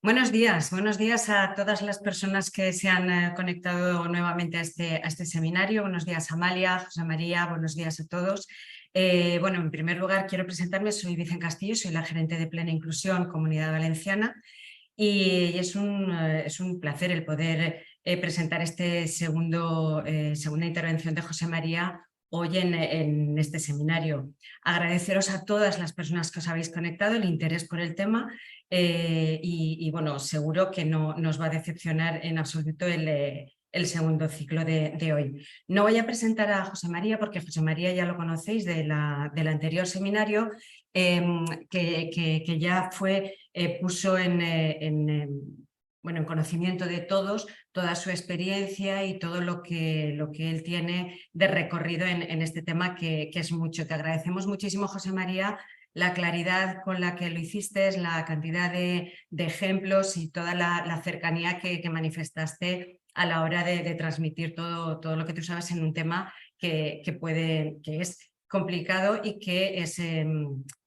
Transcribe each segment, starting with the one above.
Buenos días a todas las personas que se han conectado nuevamente a este seminario. Buenos días Amalia, José María, buenos días a todos. Bueno, en primer lugar quiero presentarme, soy Vicen Castillo, soy la gerente de Plena Inclusión Comunidad Valenciana y es un placer el poder presentar este segunda intervención de José María hoy en este seminario. Agradeceros a todas las personas que os habéis conectado el interés por el tema bueno, seguro que no nos va a decepcionar en absoluto el segundo ciclo de hoy. No voy a presentar a José María porque José María ya lo conocéis del anterior seminario que ya puso bueno, en conocimiento de todos toda su experiencia y todo lo que él tiene de recorrido en este tema que es mucho. Te agradecemos muchísimo, José María, la claridad con la que lo hiciste, la cantidad de ejemplos y toda la cercanía que manifestaste a la hora de transmitir todo lo que tú sabes en un tema que es complicado y que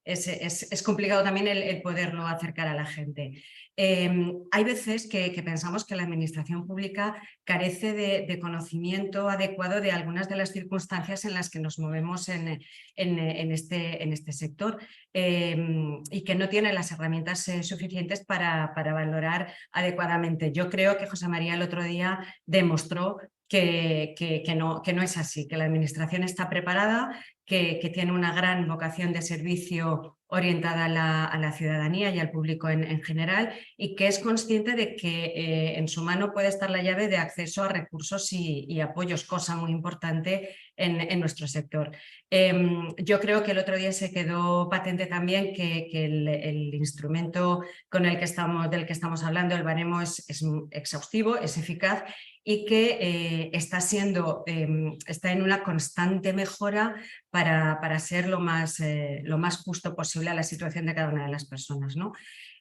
es complicado también el poderlo acercar a la gente. Hay veces que pensamos que la administración pública carece de conocimiento adecuado de algunas de las circunstancias en las que nos movemos en este sector y que no tiene las herramientas suficientes para valorar adecuadamente. Yo creo que José María el otro día demostró que no es así, que la administración está preparada, que tiene una gran vocación de servicio orientada a la ciudadanía y al público en general y que es consciente de que en su mano puede estar la llave de acceso a recursos y apoyos, cosa muy importante en nuestro sector. Yo creo que el otro día se quedó patente también que el instrumento del que estamos hablando, el baremo, es exhaustivo, es eficaz y que está en una constante mejora para ser lo más justo posible a la situación de cada una de las personas, ¿no?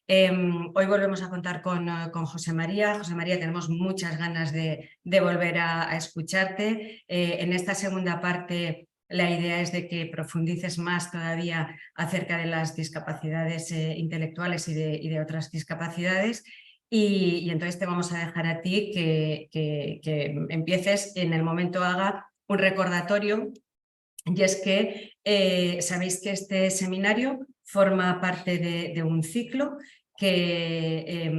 Hoy volvemos a contar con José María. José María, tenemos muchas ganas de volver a escucharte. En esta segunda parte la idea es de que profundices más todavía acerca de las discapacidades intelectuales y de otras discapacidades. Y entonces te vamos a dejar a ti que empieces en el momento haga un recordatorio, y es que sabéis que este seminario forma parte de un ciclo que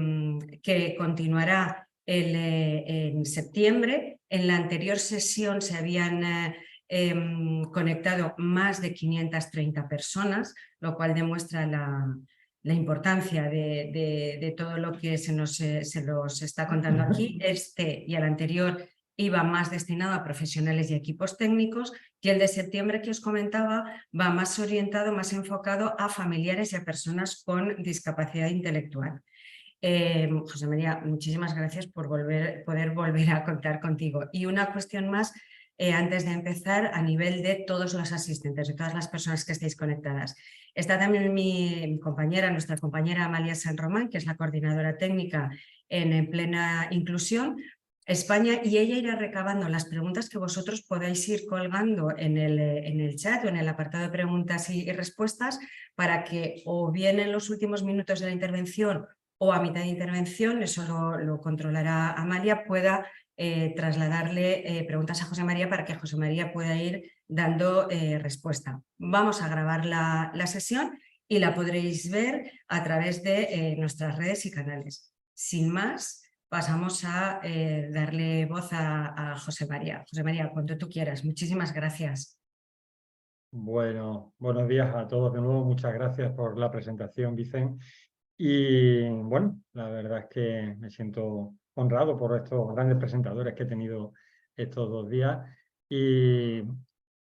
continuará en septiembre. En la anterior sesión se habían conectado más de 530 personas, lo cual demuestra la importancia de todo lo que se los está contando aquí. Este y el anterior iba más destinado a profesionales y equipos técnicos, y el de septiembre que os comentaba va más orientado, más enfocado a familiares y a personas con discapacidad intelectual. José María, muchísimas gracias por poder volver a contar contigo. Y una cuestión más, antes de empezar, a nivel de todos los asistentes, de todas las personas que estéis conectadas. Está también mi compañera, nuestra compañera Amalia San Román, que es la coordinadora técnica en Plena Inclusión España, y ella irá recabando las preguntas que vosotros podáis ir colgando en el chat o en el apartado de preguntas y respuestas, para que o bien en los últimos minutos de la intervención o a mitad de intervención, eso lo controlará Amalia, pueda trasladarle preguntas a José María para que José María pueda ir dando respuesta. Vamos a grabar la sesión y la podréis ver a través de nuestras redes y canales. Sin más, pasamos a darle voz a José María. José María, cuando tú quieras. Muchísimas gracias. Bueno, buenos días a todos de nuevo. Muchas gracias por la presentación, Vicen. Y bueno, la verdad es que me siento honrado por estos grandes presentadores que he tenido estos 2 días. Y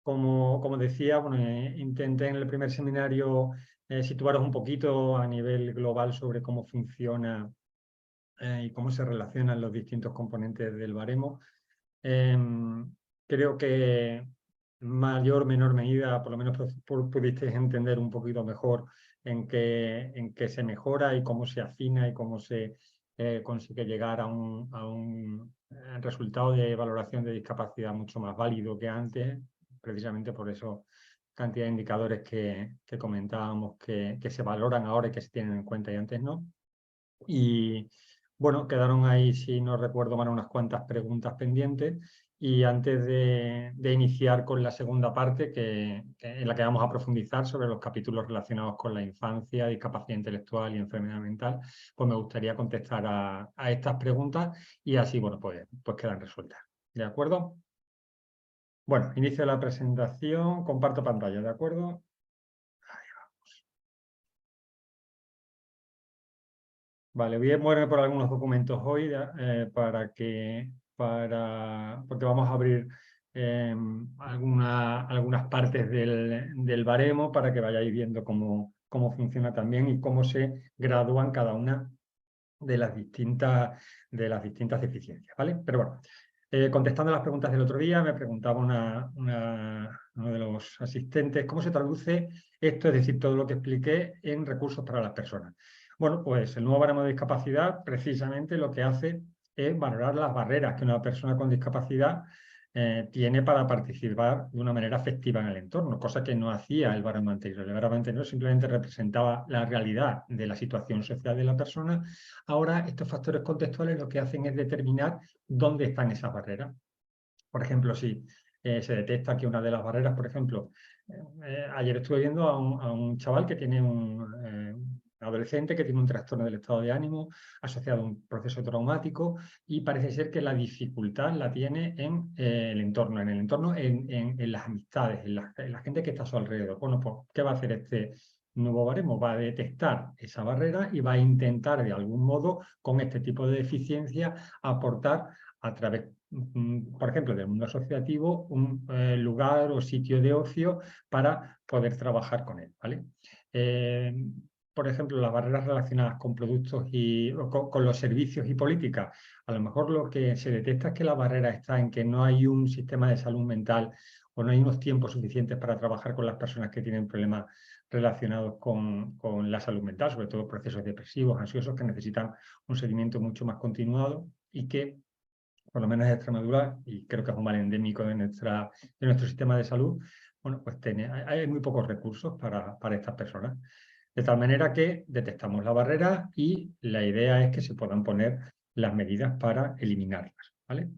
como decía, bueno, intenté en el primer seminario situaros un poquito a nivel global sobre cómo funciona y cómo se relacionan los distintos componentes del baremo. Creo que en mayor o menor medida, por lo menos pudisteis entender un poquito mejor en qué se mejora y cómo se afina y cómo se consigue llegar a un resultado de valoración de discapacidad mucho más válido que antes, precisamente por eso cantidad de indicadores que comentábamos que se valoran ahora y que se tienen en cuenta y antes no. Y bueno, quedaron ahí, si no recuerdo mal, unas cuantas preguntas pendientes. Y antes de iniciar con la segunda parte, en la que vamos a profundizar sobre los capítulos relacionados con la infancia, discapacidad intelectual y enfermedad mental, pues me gustaría contestar a estas preguntas y así, bueno, pues quedan resueltas. ¿De acuerdo? Bueno, inicio la presentación, comparto pantalla, ¿de acuerdo? Vale, voy a moverme por algunos documentos hoy porque vamos a abrir algunas partes del baremo para que vayáis viendo cómo funciona también y cómo se gradúan cada una de las distintas deficiencias, ¿vale? Pero bueno, contestando las preguntas del otro día, me preguntaba uno de los asistentes, ¿cómo se traduce esto, es decir, todo lo que expliqué en recursos para las personas? Bueno, pues el nuevo baremo de discapacidad precisamente lo que hace es valorar las barreras que una persona con discapacidad tiene para participar de una manera efectiva en el entorno, cosa que no hacía el baremo anterior. El baremo anterior simplemente representaba la realidad de la situación social de la persona. Ahora, estos factores contextuales lo que hacen es determinar dónde están esas barreras. Por ejemplo, si se detecta que una de las barreras, por ejemplo, ayer estuve viendo a un chaval que tiene un adolescente que tiene un trastorno del estado de ánimo asociado a un proceso traumático y parece ser que la dificultad la tiene en el entorno, en las amistades, en la gente que está a su alrededor. Bueno, pues, ¿qué va a hacer este nuevo baremo? Va a detectar esa barrera y va a intentar de algún modo con este tipo de deficiencia aportar a través, por ejemplo, del mundo asociativo, un lugar o sitio de ocio para poder trabajar con él, ¿vale? Por ejemplo, las barreras relacionadas con productos o con los servicios y políticas. A lo mejor lo que se detecta es que la barrera está en que no hay un sistema de salud mental o no hay unos tiempos suficientes para trabajar con las personas que tienen problemas relacionados con la salud mental, sobre todo procesos depresivos, ansiosos, que necesitan un seguimiento mucho más continuado y que por lo menos en Extremadura, y creo que es un mal endémico de nuestro sistema de salud, bueno, pues hay muy pocos recursos para estas personas. De tal manera que detectamos la barrera y la idea es que se puedan poner las medidas para eliminarlas, ¿vale?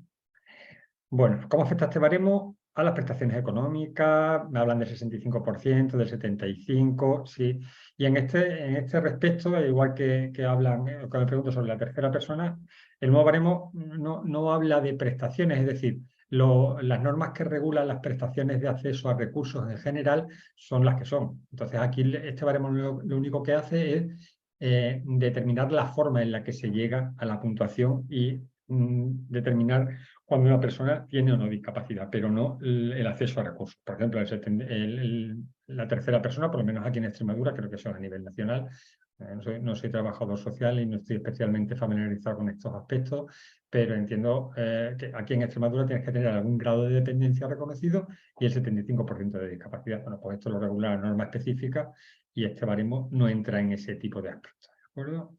Bueno, ¿cómo afecta este baremo a las prestaciones económicas? Me hablan del 65%, del 75%, sí. Y en este respecto, igual que hablan, que me pregunto sobre la tercera persona, el nuevo baremo no habla de prestaciones, es decir, las normas que regulan las prestaciones de acceso a recursos en general son las que son. Entonces, aquí este baremo lo único que hace es determinar la forma en la que se llega a la puntuación y determinar cuando una persona tiene o no discapacidad, pero no el acceso a recursos. Por ejemplo, la tercera persona, por lo menos aquí en Extremadura, creo que eso es a nivel nacional, no soy trabajador social y no estoy especialmente familiarizado con estos aspectos, pero entiendo que aquí en Extremadura tienes que tener algún grado de dependencia reconocido y el 75% de discapacidad. Bueno, pues esto lo regula la norma específica y este baremo no entra en ese tipo de aspectos. ¿De acuerdo?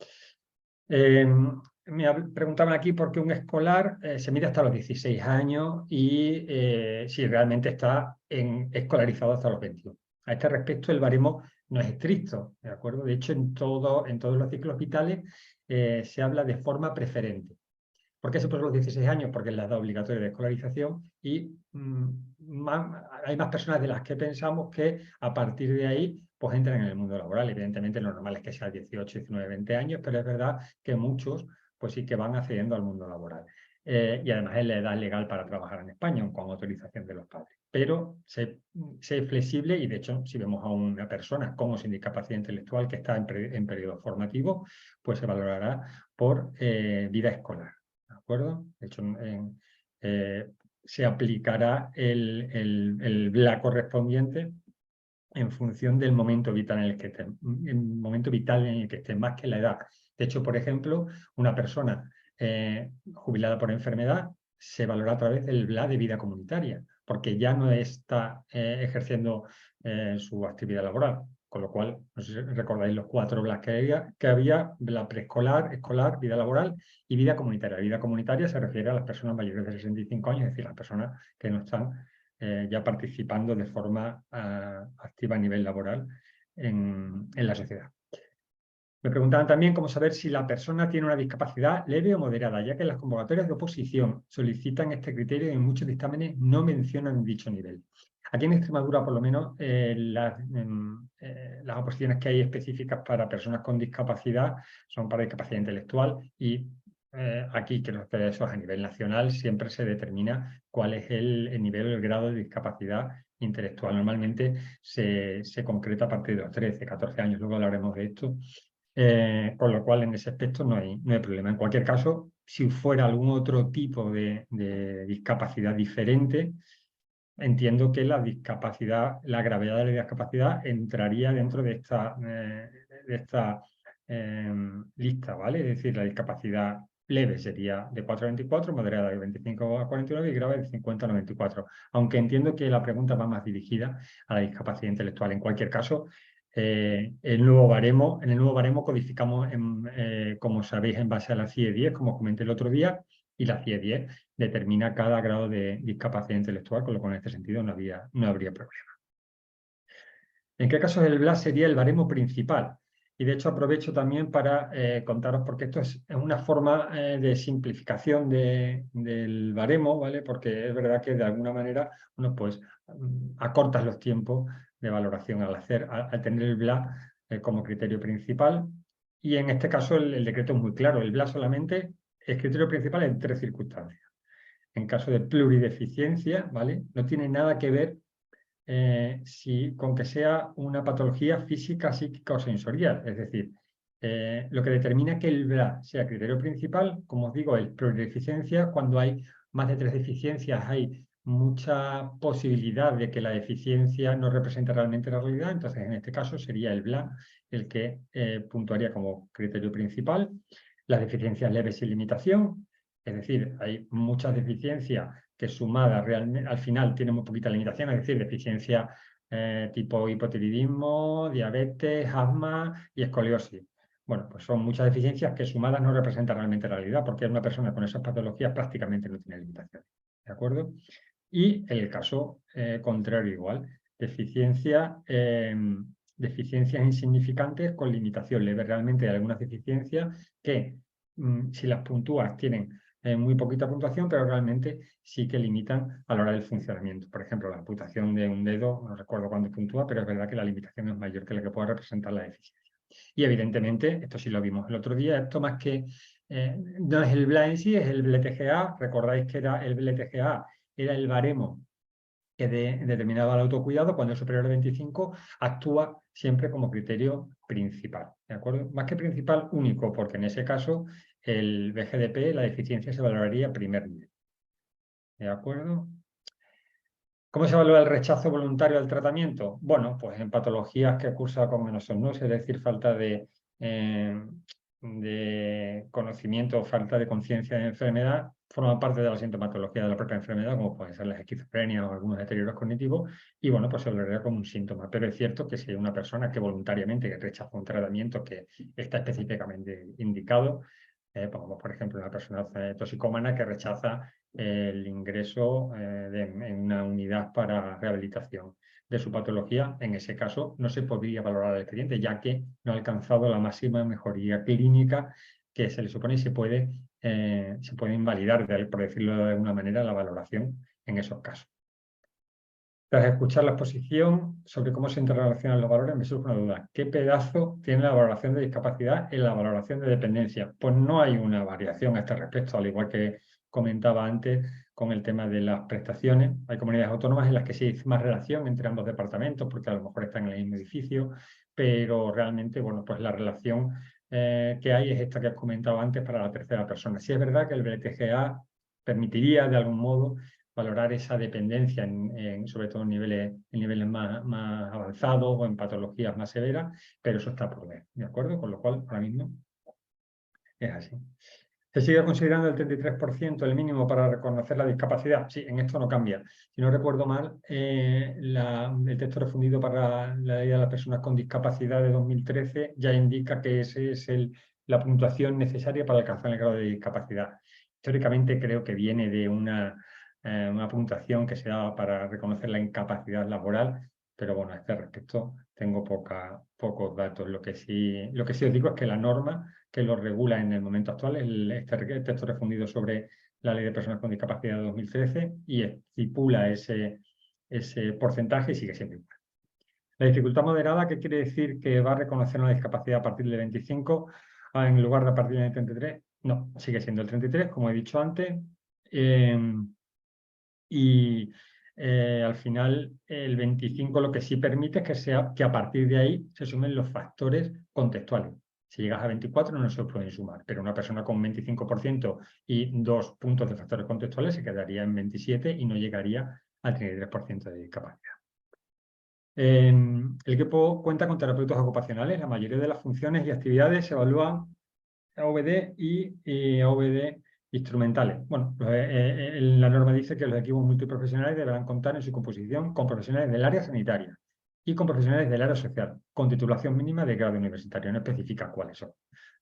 Me preguntaban aquí por qué un escolar se mide hasta los 16 años y si realmente está escolarizado hasta los 21. A este respecto, el baremo no es estricto, ¿de acuerdo? De hecho, en todos los ciclos vitales se habla de forma preferente. ¿Por qué se puso los 16 años? Porque es la edad obligatoria de escolarización y hay más personas de las que pensamos que a partir de ahí pues entran en el mundo laboral. Evidentemente lo normal es que sea 18, 19, 20 años, pero es verdad que muchos pues sí que van accediendo al mundo laboral. Y además es la edad legal para trabajar en España, con autorización de los padres. Pero sé flexible y de hecho si vemos a una persona con o sin discapacidad intelectual que está en periodo formativo, pues se valorará por vida escolar. ¿De acuerdo? De hecho, se aplicará la correspondiente en función del momento vital en el que esté, más que la edad. De hecho, por ejemplo, una persona jubilada por enfermedad se valora a través del BLA de vida comunitaria, porque ya no está ejerciendo su actividad laboral. Con lo cual, no sé si recordáis los 4 BLAs que había, la preescolar, escolar, vida laboral y vida comunitaria. Vida comunitaria se refiere a las personas mayores de 65 años, es decir, las personas que no están ya participando de forma activa a nivel laboral en la sociedad. Me preguntaban también cómo saber si la persona tiene una discapacidad leve o moderada, ya que las convocatorias de oposición solicitan este criterio y en muchos dictámenes no mencionan dicho nivel. Aquí en Extremadura, por lo menos, las oposiciones que hay específicas para personas con discapacidad son para discapacidad intelectual y aquí, creo que eso es a nivel nacional, siempre se determina cuál es el nivel o el grado de discapacidad intelectual. Normalmente se concreta a partir de los 13, 14 años, luego hablaremos de esto. Con lo cual, en ese aspecto no hay problema. En cualquier caso, si fuera algún otro tipo de discapacidad diferente, entiendo que la discapacidad, la gravedad de la discapacidad entraría dentro de esta lista, ¿vale? Es decir, la discapacidad leve sería de 4 a 24, moderada de 25 a 49 y grave de 50 a 94. Aunque entiendo que la pregunta va más dirigida a la discapacidad intelectual. En cualquier caso, en el nuevo baremo codificamos, como sabéis, en base a la CIE 10, como comenté el otro día, y la CIE 10 determina cada grado de discapacidad intelectual, con lo cual en este sentido no habría problema. ¿En qué caso el BLAS sería el baremo principal? Y de hecho aprovecho también para contaros, porque esto es una forma de simplificación del baremo, ¿vale? Porque es verdad que de alguna manera uno pues acortas los tiempos de valoración al tener el BLAS como criterio principal. Y en este caso el decreto es muy claro, el BLAS solamente es criterio principal en 3 circunstancias. En caso de plurideficiencia, ¿vale? No tiene nada que ver con que sea una patología física, psíquica o sensorial. Es decir, lo que determina que el BLA sea criterio principal, como os digo, es plurideficiencia. Cuando hay más de 3 deficiencias hay mucha posibilidad de que la deficiencia no represente realmente la realidad. Entonces, en este caso sería el BLA el que puntuaría como criterio principal. Las deficiencias leves sin limitación, es decir, hay muchas deficiencias que sumadas realmente al final tienen muy poquita limitación, es decir, deficiencia tipo hipotiroidismo, diabetes, asma y escoliosis. Bueno, pues son muchas deficiencias que sumadas no representan realmente la realidad, porque una persona con esas patologías prácticamente no tiene limitaciones. ¿De acuerdo? Y el caso contrario igual, deficiencias insignificantes con limitación leve. Realmente hay algunas deficiencias que, si las puntúas, tienen muy poquita puntuación, pero realmente sí que limitan a la hora del funcionamiento. Por ejemplo, la amputación de un dedo, no recuerdo cuándo puntúa, pero es verdad que la limitación es mayor que la que pueda representar la deficiencia. Y evidentemente, esto sí lo vimos el otro día, esto más que no es el BLA en sí, es el BLTGA. Recordáis que era el BLTGA, era el baremo que determinaba el autocuidado. Cuando es superior a 25, actúa siempre como criterio principal, ¿de acuerdo? Más que principal, único, porque en ese caso el BGDP, la deficiencia se valoraría a primer nivel, ¿de acuerdo? ¿Cómo se evalúa el rechazo voluntario al tratamiento? Bueno, pues en patologías que cursa con menosomnosia, es decir, falta de conocimiento o falta de conciencia de enfermedad, forman parte de la sintomatología de la propia enfermedad, como pueden ser las esquizofrenias o algunos deterioros cognitivos, y bueno, pues se valoraría como un síntoma. Pero es cierto que si hay una persona que voluntariamente rechaza un tratamiento que está específicamente indicado, pongamos por ejemplo una persona toxicómana que rechaza el ingreso en una unidad para rehabilitación de su patología, en ese caso no se podría valorar al expediente, ya que no ha alcanzado la máxima mejoría clínica que se le supone y se puede invalidar, por decirlo de alguna manera, la valoración en esos casos. Tras escuchar la exposición sobre cómo se interrelacionan los valores, me surge una duda. ¿Qué pedazo tiene la valoración de discapacidad en la valoración de dependencia? Pues no hay una variación a este respecto, al igual que comentaba antes con el tema de las prestaciones. Hay comunidades autónomas en las que sí hay más relación entre ambos departamentos, porque a lo mejor están en el mismo edificio, pero realmente, bueno, pues la relación que hay es esta que os comentaba antes para la tercera persona. Sí es verdad que el BTGA permitiría de algún modo valorar esa dependencia, sobre todo en niveles más avanzados o en patologías más severas, pero eso está por ver, ¿de acuerdo? Con lo cual, ahora mismo es así. ¿Se sigue considerando el 33% el mínimo para reconocer la discapacidad? Sí, en esto no cambia. Si no recuerdo mal, el texto refundido para la ley de las personas con discapacidad de 2013 ya indica que esa es la puntuación necesaria para alcanzar el grado de discapacidad. Históricamente creo que viene de una puntuación que se daba para reconocer la incapacidad laboral, pero bueno, a este respecto tengo pocos datos. Lo que sí os digo es que la norma que lo regula en el momento actual es este texto refundido sobre la Ley de Personas con Discapacidad de 2013 y estipula ese porcentaje y sigue siendo igual. La dificultad moderada, ¿qué quiere decir? ¿Que va a reconocer una discapacidad a partir de 25 en lugar de a partir de 33? No, sigue siendo el 33, como he dicho antes. Al final el 25 lo que sí permite es que a partir de ahí se sumen los factores contextuales. Si llegas a 24 no se pueden sumar, pero una persona con 25% y 2 puntos de factores contextuales se quedaría en 27 y no llegaría al 33% de discapacidad. El equipo cuenta con terapeutas ocupacionales. La mayoría de las funciones y actividades se evalúan AVD y AVD instrumentales. Bueno, la norma dice que los equipos multiprofesionales deberán contar en su composición con profesionales del área sanitaria y con profesionales del área social, con titulación mínima de grado universitario. No especifica cuáles son.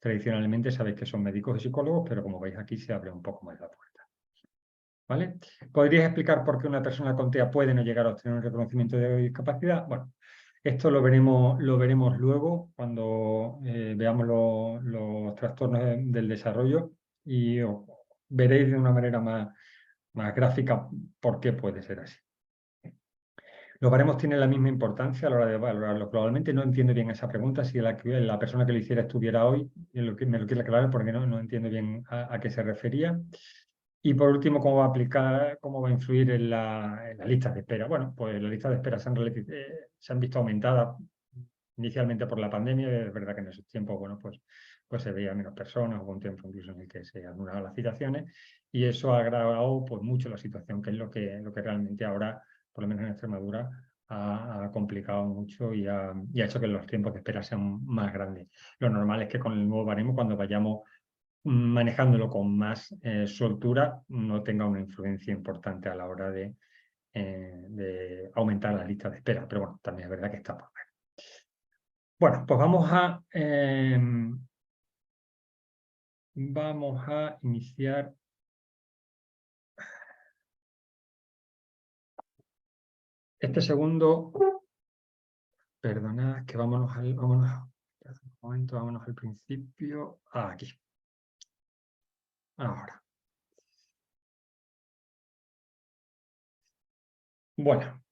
Tradicionalmente sabéis que son médicos y psicólogos, pero como veis aquí se abre un poco más la puerta. ¿Vale? ¿Podrías explicar por qué una persona con TEA puede no llegar a obtener un reconocimiento de discapacidad? Bueno, esto lo veremos luego cuando veamos los trastornos del desarrollo y veréis de una manera más gráfica por qué puede ser así. Los baremos tienen la misma importancia a la hora de valorarlos. Probablemente no entiendo bien esa pregunta, si la persona que lo hiciera estuviera hoy, me lo quiere aclarar porque no entiendo bien a qué se refería. Y por último, ¿cómo va a influir en las listas de espera? Bueno, pues las listas de espera se han visto aumentadas inicialmente por la pandemia. Es verdad que en esos tiempos, bueno, pues se veía menos personas, hubo un tiempo incluso en el que se anulaban las citaciones y eso ha agravado pues, mucho la situación, que es lo que realmente ahora, por lo menos en Extremadura, ha complicado mucho y ha hecho que los tiempos de espera sean más grandes. Lo normal es que con el nuevo baremo, cuando vayamos manejándolo con más soltura, no tenga una influencia importante a la hora de aumentar la lista de espera. Pero bueno, también es verdad que está por ver. Bueno, pues vamos a iniciar. Este segundo, perdonad, que vámonos al principio. Aquí. Ahora. Bueno,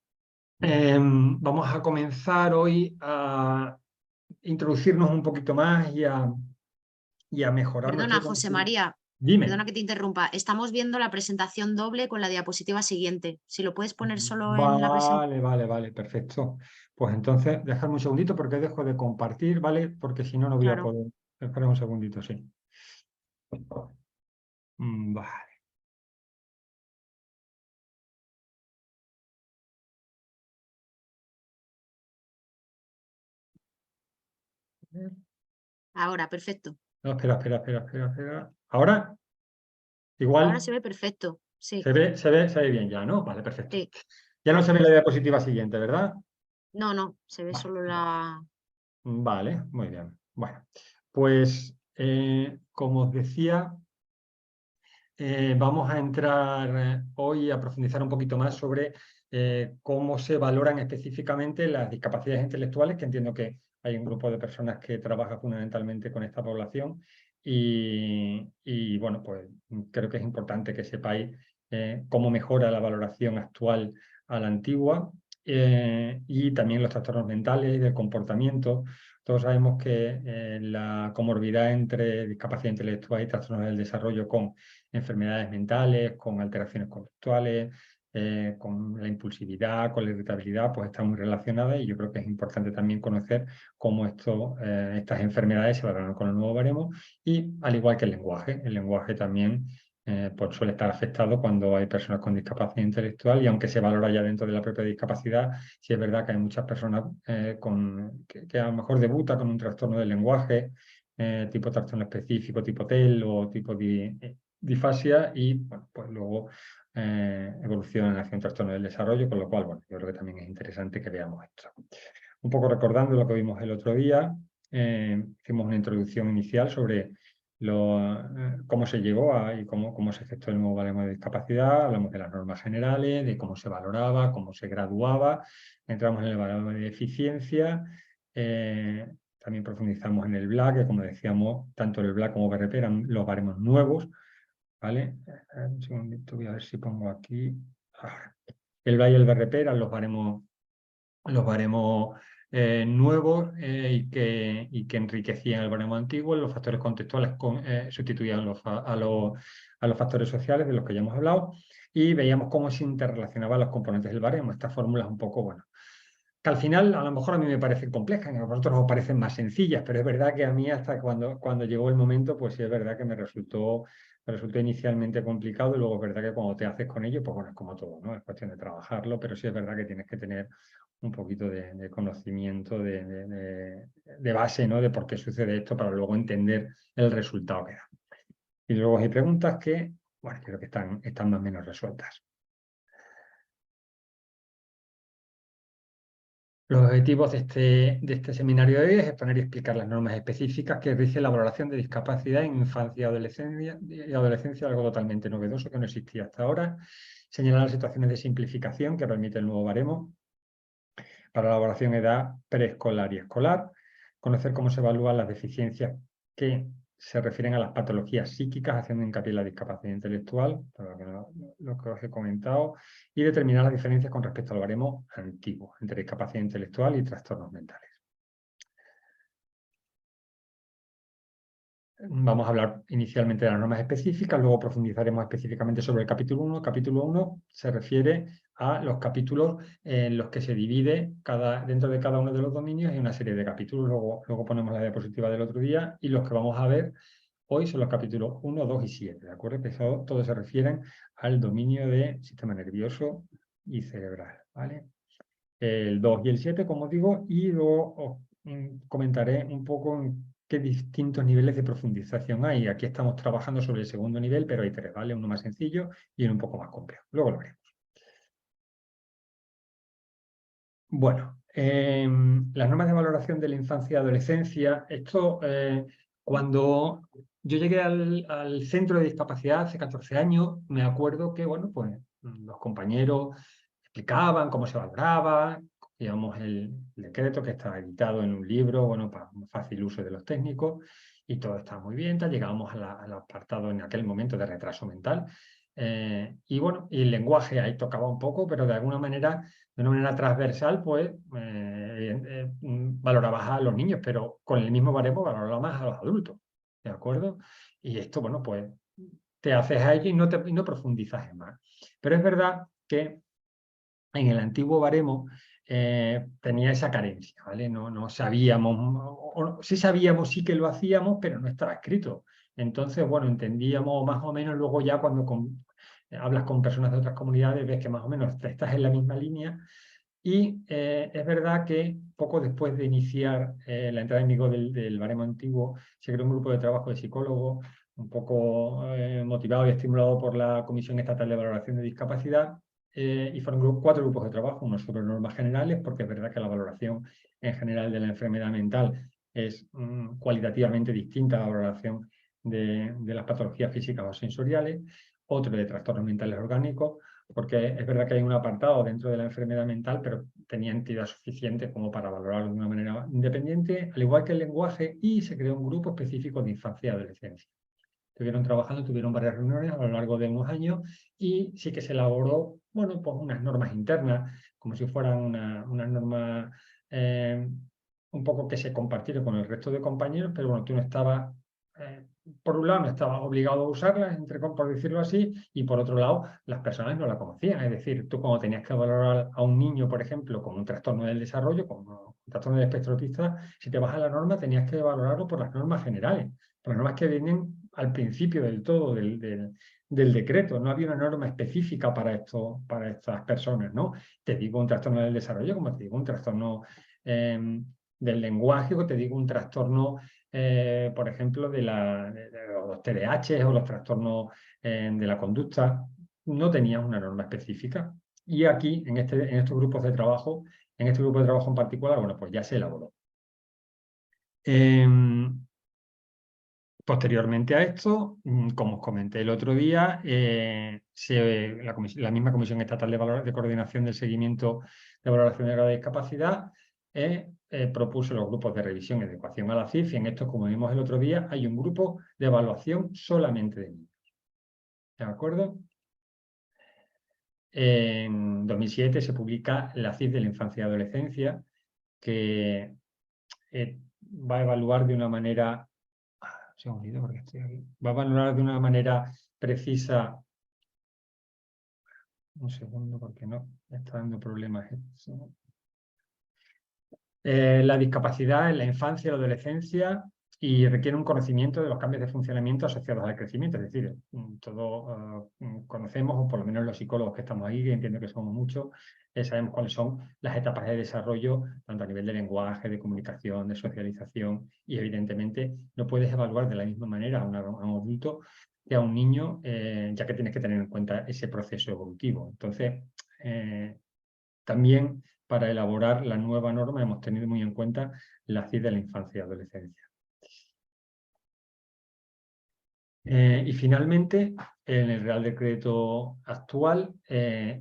vamos a comenzar hoy a introducirnos un poquito más y a mejorar Perdona, nuestro José conocimiento. María, Dime. perdona que te interrumpa. Estamos viendo la presentación doble con la diapositiva siguiente. Si lo puedes poner solo en la presentación. Vale, perfecto. Pues entonces, dejadme un segundito porque dejo de compartir, ¿vale? Porque si no, no voy a Claro. poder. Espera un segundito, sí. Vale. Ahora, perfecto. No, espera. ¿Ahora? Igual Ahora se ve perfecto. Sí, se ve bien ya, ¿no? Vale, perfecto. sí. Ya no se ve la Gracias. diapositiva siguiente, ¿verdad? No, se ve Vale, solo la... vale, muy bien. Bueno, pues como os decía, vamos a entrar hoy a profundizar un poquito más sobre cómo se valoran específicamente las discapacidades intelectuales, que entiendo que hay un grupo de personas que trabaja fundamentalmente con esta población y bueno, pues creo que es importante que sepáis cómo mejora la valoración actual a la antigua y también los trastornos mentales y del comportamiento. Todos sabemos que la comorbilidad entre discapacidad intelectual y trastornos del desarrollo con enfermedades mentales, con alteraciones conductuales, con la impulsividad, con la irritabilidad, pues está muy relacionada y yo creo que es importante también conocer cómo estas enfermedades se valoran con el nuevo baremo y al igual que el lenguaje también pues suele estar afectado cuando hay personas con discapacidad intelectual y aunque se valora ya dentro de la propia discapacidad, sí es verdad que hay muchas personas que a lo mejor debutan con un trastorno del lenguaje, tipo trastorno específico, tipo TEL o tipo disfasia y bueno, pues luego evolucionan hacia un trastorno del desarrollo, con lo cual, bueno, yo creo que también es interesante que veamos esto. Un poco recordando lo que vimos el otro día, hicimos una introducción inicial sobre cómo se llegó y cómo se gestó el nuevo baremo de discapacidad, hablamos de las normas generales, de cómo se valoraba, cómo se graduaba, entramos en el baremo de eficiencia, también profundizamos en el BLA, que como decíamos, tanto el BLA como BRP eran los baremos nuevos, ¿vale? Un segundito, voy a ver si pongo aquí. El BLA y el BRP eran los baremos nuevos y que enriquecían el baremo antiguo. Los factores contextuales sustituían a los factores sociales de los que ya hemos hablado, y veíamos cómo se interrelacionaban los componentes del baremo. Estas fórmulas un poco, bueno, que al final a lo mejor a mí me parecen complejas, a vosotros os parecen más sencillas, pero es verdad que a mí hasta cuando llegó el momento, pues sí es verdad que me resultó inicialmente complicado, y luego es verdad que cuando te haces con ello, pues bueno, es como todo, ¿no? Es cuestión de trabajarlo, pero sí es verdad que tienes que tener un poquito de conocimiento de base, ¿no? De por qué sucede esto, para luego entender el resultado que da. Y luego hay preguntas que, bueno, creo que están más o menos resueltas. Los objetivos de este seminario de hoy es exponer y explicar las normas específicas que rigen la valoración de discapacidad en infancia y adolescencia, algo totalmente novedoso que no existía hasta ahora. Señalar las situaciones de simplificación que permite el nuevo baremo para la evaluación de edad preescolar y escolar. Conocer cómo se evalúan las deficiencias que se refieren a las patologías psíquicas, haciendo hincapié en la discapacidad intelectual, lo que os he comentado, y determinar las diferencias con respecto al baremo antiguo, entre discapacidad intelectual y trastornos mentales. Vamos a hablar inicialmente de las normas específicas, luego profundizaremos específicamente sobre el capítulo 1. El capítulo 1 se refiere a los capítulos en los que se divide dentro de cada uno de los dominios hay una serie de capítulos. Luego ponemos la diapositiva del otro día, y los que vamos a ver hoy son los capítulos 1, 2 y 7, ¿de acuerdo? Que todos se refieren al dominio de sistema nervioso y cerebral, ¿vale? El 2 y el 7, como digo, y luego os comentaré un poco qué distintos niveles de profundización hay. Aquí estamos trabajando sobre el segundo nivel, pero hay tres, ¿vale? Uno más sencillo y uno un poco más complejo. Luego lo veremos. Bueno, las normas de valoración de la infancia y adolescencia. Esto, cuando yo llegué al centro de discapacidad hace 14 años, me acuerdo que, bueno, pues los compañeros explicaban cómo se valoraba, digamos, el decreto que estaba editado en un libro, bueno, para fácil uso de los técnicos, y todo estaba muy bien. Llegábamos al apartado en aquel momento de retraso mental, y bueno, y el lenguaje ahí tocaba un poco, pero de una manera transversal, pues valorabas a los niños, pero con el mismo baremo valorabas más a los adultos, ¿de acuerdo? Y esto, bueno, pues te haces a ello y no profundizas en más. Pero es verdad que en el antiguo baremo tenía esa carencia, ¿vale? No sabíamos, sí sabíamos, sí que lo hacíamos, pero no estaba escrito. Entonces, bueno, entendíamos más o menos. Luego ya cuando hablas con personas de otras comunidades, ves que más o menos estás en la misma línea. Y es verdad que poco después de iniciar la entrada en vigor del baremo antiguo, se creó un grupo de trabajo de psicólogos, un poco motivado y estimulado por la Comisión Estatal de Valoración de Discapacidad, y fueron 4 grupos de trabajo, uno sobre normas generales, porque es verdad que la valoración en general de la enfermedad mental es cualitativamente distinta a la valoración de las patologías físicas o sensoriales. Otro de trastornos mentales orgánicos, porque es verdad que hay un apartado dentro de la enfermedad mental, pero tenía entidad suficiente como para valorarlo de una manera independiente, al igual que el lenguaje, y se creó un grupo específico de infancia y adolescencia. Tuvieron varias reuniones a lo largo de unos años, y sí que se elaboró, bueno, pues unas normas internas, como si fueran unas normas un poco que se compartieron con el resto de compañeros, pero bueno, tú no estabas, por un lado, no estabas obligado a usarlas, por decirlo así, y por otro lado, las personas no la conocían. Es decir, tú cuando tenías que valorar a un niño, por ejemplo, con un trastorno del desarrollo, con un trastorno del espectro autista, si te vas a la norma, tenías que valorarlo por las normas generales, por las normas que vienen al principio del todo del decreto. No había una norma específica para estas personas, ¿no? Te digo un trastorno del desarrollo, como te digo un trastorno del lenguaje, o te digo un trastorno, por ejemplo, de los TDAH o los trastornos de la conducta. No tenían una norma específica. Y aquí, en estos grupos de trabajo, en este grupo de trabajo en particular, bueno, pues ya se elaboró. Posteriormente a esto, como os comenté el otro día, la misma Comisión Estatal de Coordinación del Seguimiento de Valoración de Grado de Discapacidad propuso los grupos de revisión y adecuación a la CIF, y en estos, como vimos el otro día, hay un grupo de evaluación solamente de niños. ¿De acuerdo? En 2007 se publica la CIF de la Infancia y Adolescencia, que va a evaluar de una manera... Se me olvidó porque estoy aquí. Va a valorar de una manera precisa. Un segundo, porque no me está dando problemas. La discapacidad en la infancia y la adolescencia, y requiere un conocimiento de los cambios de funcionamiento asociados al crecimiento. Es decir, todos conocemos, o por lo menos los psicólogos que estamos ahí, que entiendo que somos muchos, sabemos cuáles son las etapas de desarrollo, tanto a nivel de lenguaje, de comunicación, de socialización, y evidentemente no puedes evaluar de la misma manera a un adulto que a un niño, ya que tienes que tener en cuenta ese proceso evolutivo. Entonces, también para elaborar la nueva norma hemos tenido muy en cuenta la CIF de la infancia y adolescencia. Y finalmente, en el Real Decreto actual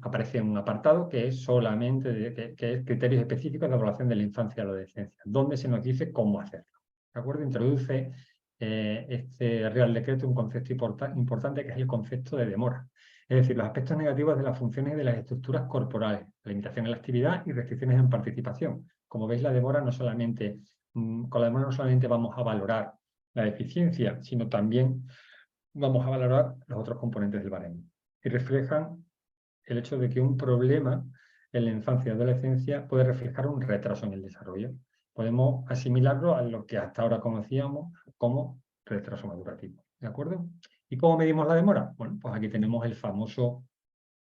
aparece un apartado que es solamente que es criterios específicos de evaluación de la infancia y la adolescencia, donde se nos dice cómo hacerlo. ¿De acuerdo? Introduce este Real Decreto un concepto importante, que es el concepto de demora. Es decir, los aspectos negativos de las funciones y de las estructuras corporales, limitación en la actividad y restricciones en participación. Como veis, con la demora no solamente vamos a valorar la deficiencia, sino también vamos a valorar los otros componentes del baremo. Y reflejan el hecho de que un problema en la infancia y adolescencia puede reflejar un retraso en el desarrollo. Podemos asimilarlo a lo que hasta ahora conocíamos como retraso madurativo. ¿De acuerdo? ¿Y cómo medimos la demora? Bueno, pues aquí tenemos el famoso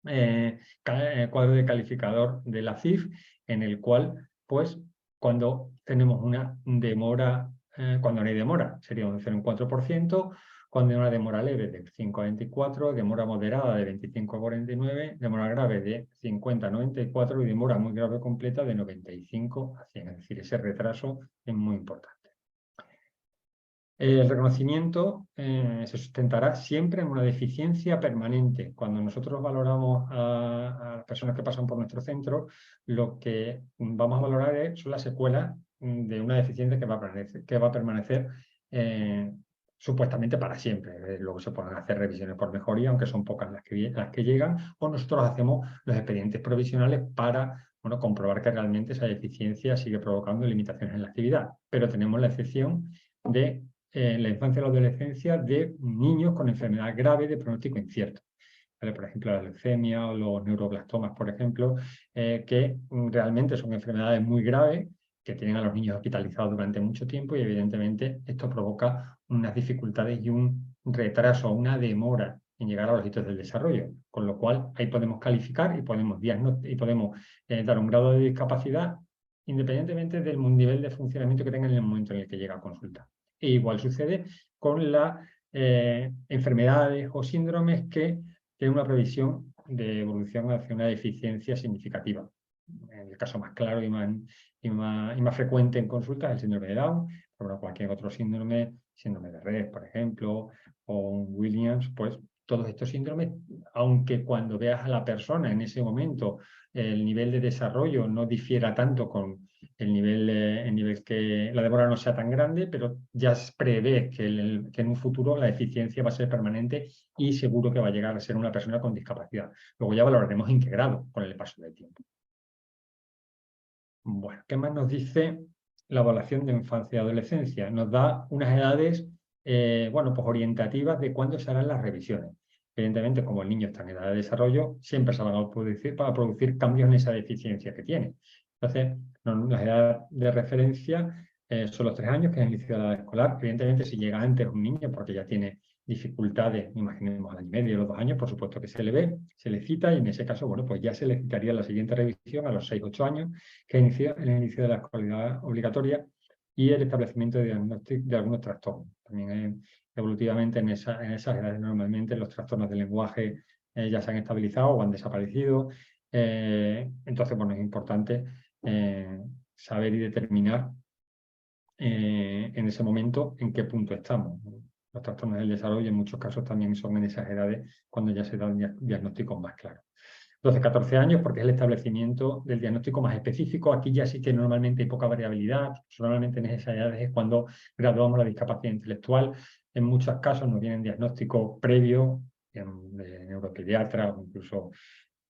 cuadro de calificador de la CIF, en el cual, pues, cuando tenemos una demora, cuando no hay demora, sería un 0,4%, cuando hay una demora leve de 5 a 24, demora moderada de 25 a 49, demora grave de 50 a 94 y demora muy grave completa de 95 a 100. Es decir, ese retraso es muy importante. El reconocimiento se sustentará siempre en una deficiencia permanente. Cuando nosotros valoramos a las personas que pasan por nuestro centro, lo que vamos a valorar son las secuelas de una deficiencia que va a permanecer supuestamente para siempre. Luego se pueden hacer revisiones por mejoría, aunque son pocas las que llegan, o nosotros hacemos los expedientes provisionales para comprobar que realmente esa deficiencia sigue provocando limitaciones en la actividad. Pero tenemos la excepción de la infancia y la adolescencia de niños con enfermedad grave de pronóstico incierto. ¿Vale? Por ejemplo, la leucemia o los neuroblastomas, por ejemplo, que realmente son enfermedades muy graves que tienen a los niños hospitalizados durante mucho tiempo, y evidentemente esto provoca unas dificultades y un retraso, una demora en llegar a los hitos del desarrollo, con lo cual ahí podemos calificar y podemos dar un grado de discapacidad independientemente del nivel de funcionamiento que tengan en el momento en el que llega a consulta. E igual sucede con las enfermedades o síndromes que tienen una previsión de evolución hacia una deficiencia significativa. En el caso más claro y más frecuente en consulta es el síndrome de Down, pero cualquier otro síndrome de Rett, por ejemplo, o Williams, pues todos estos síndromes, aunque cuando veas a la persona en ese momento el nivel de desarrollo no difiera tanto con el nivel que la demora no sea tan grande, pero ya se prevé que en un futuro la deficiencia va a ser permanente y seguro que va a llegar a ser una persona con discapacidad. Luego ya valoraremos en qué grado con el paso del tiempo. Bueno, ¿qué más nos dice la evaluación de infancia y adolescencia? Nos da unas edades pues orientativas de cuándo se harán las revisiones. Evidentemente, como el niño está en edad de desarrollo, siempre se van a producir cambios en esa deficiencia que tiene. Entonces, las edades de referencia son los 3 años, que es el inicio de la edad escolar. Evidentemente, si llega antes un niño porque ya tiene dificultades, imaginemos al año y medio, los 2 años, por supuesto que se le ve, se le cita, y en ese caso, bueno, pues ya se le citaría la siguiente revisión a los 6 o 8 años, que es el inicio de la escolaridad obligatoria y el establecimiento de algunos trastornos. También evolutivamente en esas edades normalmente los trastornos del lenguaje ya se han estabilizado o han desaparecido. Entonces, bueno, es importante saber y determinar en ese momento en qué punto estamos. Los trastornos del desarrollo en muchos casos también son en esas edades cuando ya se dan diagnósticos más claros. 12-14 años porque es el establecimiento del diagnóstico más específico. Aquí ya sí que normalmente hay poca variabilidad. Normalmente en esas edades es cuando graduamos la discapacidad intelectual. En muchos casos nos vienen diagnósticos previos de neuropediatra o incluso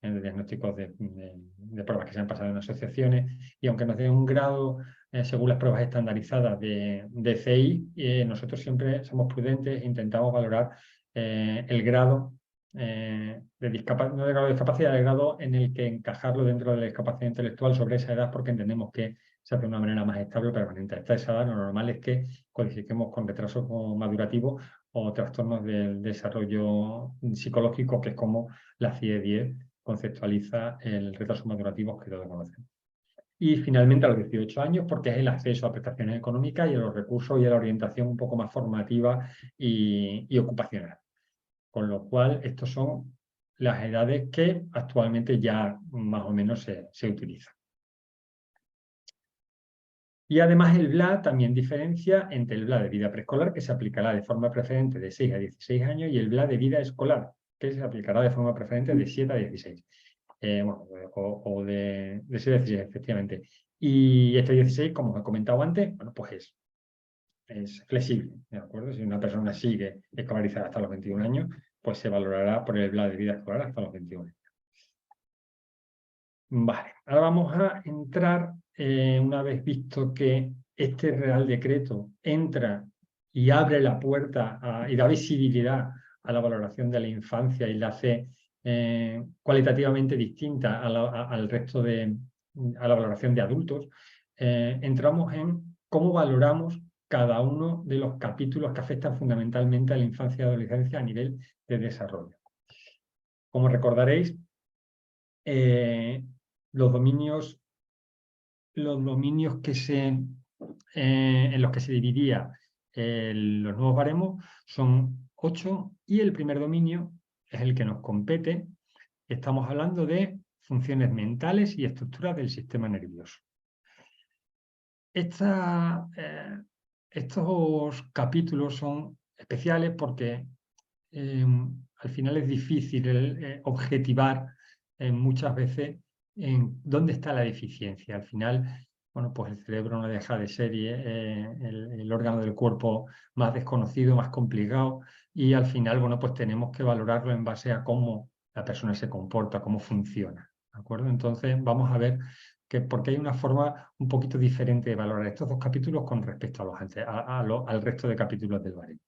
de diagnósticos de pruebas que se han pasado en asociaciones. Y aunque nos den un grado según las pruebas estandarizadas de CI, nosotros siempre somos prudentes e intentamos valorar el grado no de grado de discapacidad, el grado en el que encajarlo dentro de la discapacidad intelectual sobre esa edad, porque entendemos que se hace de una manera más estable o permanente. Hasta esa edad lo normal es que codifiquemos con retraso madurativo o trastornos del desarrollo psicológico, que es como la CIE-10 conceptualiza el retraso madurativo que todos conocemos. Y finalmente a los 18 años, porque es el acceso a prestaciones económicas y a los recursos y a la orientación un poco más formativa y ocupacional. Con lo cual, estas son las edades que actualmente ya más o menos se utilizan. Y además el BLA también diferencia entre el BLA de vida preescolar, que se aplicará de forma preferente de 6 a 16 años, y el BLA de vida escolar, que se aplicará de forma preferente de 7 a 16. O de 6 a 16, efectivamente. Y este 16, como os he comentado antes, bueno, pues es flexible, ¿de acuerdo? Si una persona sigue escolarizada hasta los 21 años, pues se valorará por el BLA de vida escolar hasta los 21 años. Vale, ahora vamos a entrar, una vez visto que este Real Decreto entra y abre la puerta y da visibilidad a la valoración de la infancia y la hace cualitativamente distinta al resto a la valoración de adultos, entramos en cómo valoramos cada uno de los capítulos que afectan fundamentalmente a la infancia y adolescencia a nivel de desarrollo. Como recordaréis, los dominios en los que se dividía los nuevos baremos son 8 y el primer dominio es el que nos compete. Estamos hablando de funciones mentales y estructuras del sistema nervioso. Estos capítulos son especiales porque al final es difícil objetivar muchas veces en dónde está la deficiencia. Al final, bueno, pues el cerebro no deja de ser el órgano del cuerpo más desconocido, más complicado, y al final, bueno, pues tenemos que valorarlo en base a cómo la persona se comporta, cómo funciona, ¿de acuerdo? Entonces vamos a ver porque hay una forma un poquito diferente de valorar estos dos capítulos con respecto al resto de capítulos del baremo.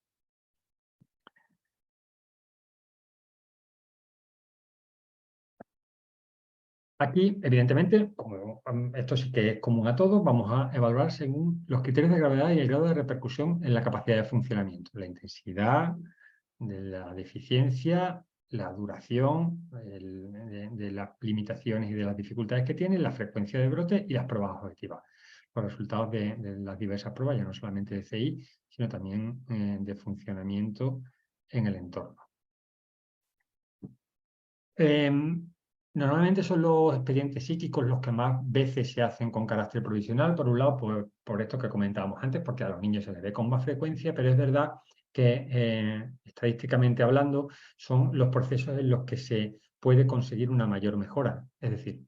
Aquí, evidentemente, como esto sí que es común a todos, vamos a evaluar según los criterios de gravedad y el grado de repercusión en la capacidad de funcionamiento. La intensidad de la deficiencia, la duración de las limitaciones y de las dificultades que tiene, la frecuencia de brote y las pruebas objetivas. Los resultados de las diversas pruebas, ya no solamente de CI, sino también de funcionamiento en el entorno. Normalmente son los expedientes psíquicos los que más veces se hacen con carácter provisional, por un lado por esto que comentábamos antes, porque a los niños se les ve con más frecuencia, pero es verdad que estadísticamente hablando son los procesos en los que se puede conseguir una mayor mejora. Es decir,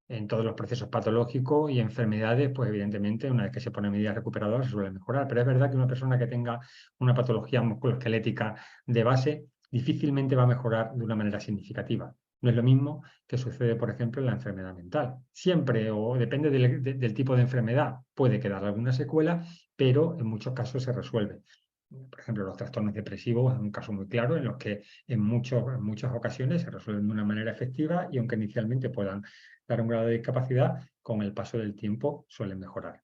en todos los procesos patológicos y enfermedades, pues evidentemente una vez que se ponen medidas recuperadoras se suele mejorar, pero es verdad que una persona que tenga una patología musculoesquelética de base difícilmente va a mejorar de una manera significativa. No es lo mismo que sucede, por ejemplo, en la enfermedad mental. Siempre, o depende del tipo de enfermedad, puede quedar alguna secuela, pero en muchos casos se resuelve. Por ejemplo, los trastornos depresivos es un caso muy claro en los que en muchas ocasiones se resuelven de una manera efectiva y aunque inicialmente puedan dar un grado de discapacidad, con el paso del tiempo suelen mejorar.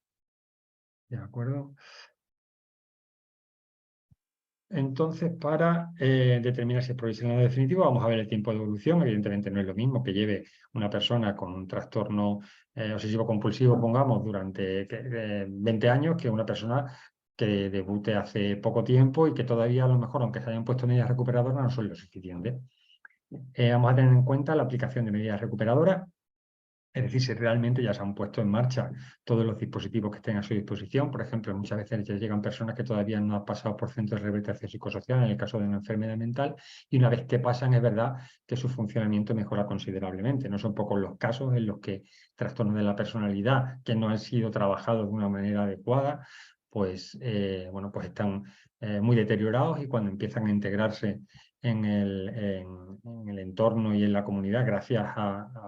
¿De acuerdo? Entonces, para determinar si es provisional o definitivo, vamos a ver el tiempo de evolución. Evidentemente no es lo mismo que lleve una persona con un trastorno obsesivo-compulsivo, pongamos, durante 20 años, que una persona que debute hace poco tiempo y que todavía a lo mejor, aunque se hayan puesto medidas recuperadoras, no son lo suficiente. Vamos a tener en cuenta la aplicación de medidas recuperadoras. Es decir, si realmente ya se han puesto en marcha todos los dispositivos que estén a su disposición. Por ejemplo, muchas veces ya llegan personas que todavía no han pasado por centros de rehabilitación psicosocial en el caso de una enfermedad mental, y una vez que pasan es verdad que su funcionamiento mejora considerablemente. No son pocos los casos en los que trastornos de la personalidad que no han sido trabajados de una manera adecuada, pues, bueno, pues están muy deteriorados, y cuando empiezan a integrarse en el entorno y en la comunidad, gracias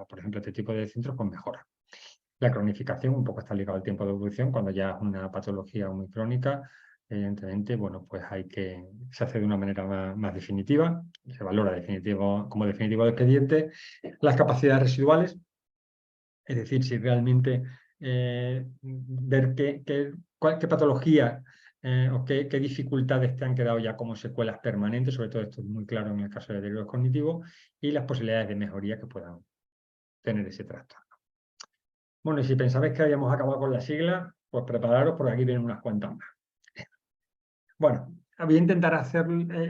por ejemplo, este tipo de centros, pues mejora. La cronificación un poco está ligado al tiempo de evolución. Cuando ya es una patología muy crónica, evidentemente, bueno, pues se hace de una manera más definitiva, se valora como definitivo de expediente las capacidades residuales, es decir, si realmente ver qué patología o qué dificultades te han quedado ya como secuelas permanentes. Sobre todo esto es muy claro en el caso de deterioro cognitivo, y las posibilidades de mejoría que puedan tener ese trastorno. Bueno, y si pensabais que habíamos acabado con las siglas, pues prepararos, porque aquí vienen unas cuantas más. Bueno, voy a intentar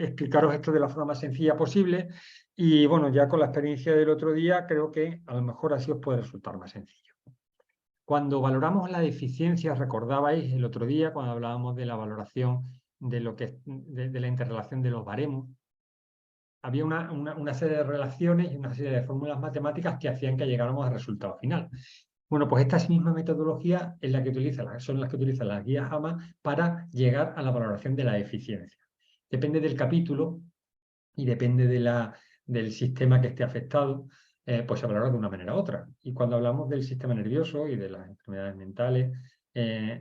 explicaros esto de la forma más sencilla posible, y bueno, ya con la experiencia del otro día, creo que a lo mejor así os puede resultar más sencillo. Cuando valoramos la deficiencia, recordabais el otro día, cuando hablábamos de la valoración de la interrelación de los baremos, había una serie de relaciones y una serie de fórmulas matemáticas que hacían que llegáramos al resultado final. Bueno, pues esta misma metodología son las que utilizan las guías JAMA para llegar a la valoración de la eficiencia. Depende del capítulo y depende del sistema que esté afectado, pues se valora de una manera u otra. Y cuando hablamos del sistema nervioso y de las enfermedades mentales,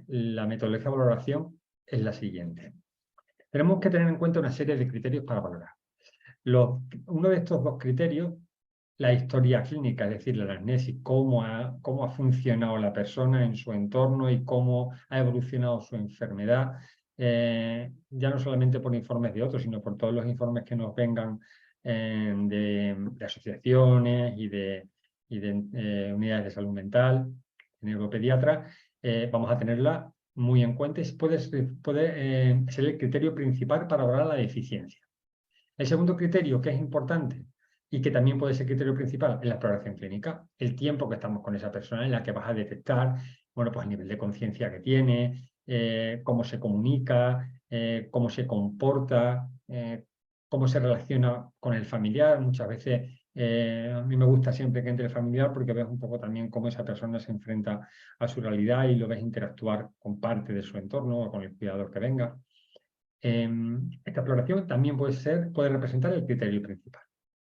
la metodología de valoración es la siguiente. Tenemos que tener en cuenta una serie de criterios para valorar. Uno de estos dos criterios, la historia clínica, es decir, la anamnesis, cómo ha funcionado la persona en su entorno y cómo ha evolucionado su enfermedad, ya no solamente por informes de otros, sino por todos los informes que nos vengan de asociaciones y de unidades de salud mental, neuropediatras, vamos a tenerla muy en cuenta, y puede ser el criterio principal para valorar la deficiencia. El segundo criterio, que es importante y que también puede ser criterio principal, es la exploración clínica. El tiempo que estamos con esa persona, en la que vas a detectar, bueno, pues el nivel de conciencia que tiene, cómo se comunica, cómo se comporta, cómo se relaciona con el familiar. Muchas veces a mí me gusta siempre que entre el familiar, porque ves un poco también cómo esa persona se enfrenta a su realidad y lo ves interactuar con parte de su entorno o con el cuidador que venga. Esta exploración también puede representar el criterio principal.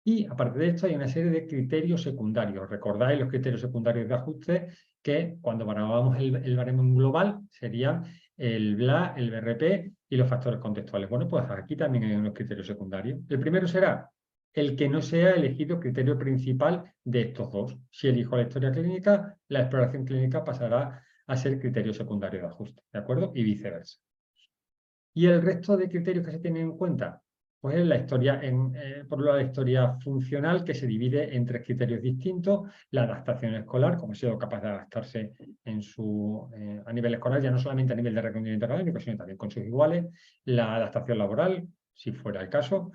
Y aparte de esto hay una serie de criterios secundarios. Recordáis los criterios secundarios de ajuste, que cuando valorábamos el baremo global serían el BLA, el BRP y los factores contextuales. Bueno, pues aquí también hay unos criterios secundarios. El primero será el que no sea elegido criterio principal de estos dos. Si elijo la historia clínica, la exploración clínica pasará a ser criterio secundario de ajuste, ¿de acuerdo? Y viceversa. ¿Y el resto de criterios que se tienen en cuenta? Pues la historia, por un lado, la historia funcional, que se divide en 3 criterios distintos: la adaptación escolar, como ha sido capaz de adaptarse a nivel escolar, ya no solamente a nivel de rendimiento académico, sino también con sus iguales; la adaptación laboral, si fuera el caso;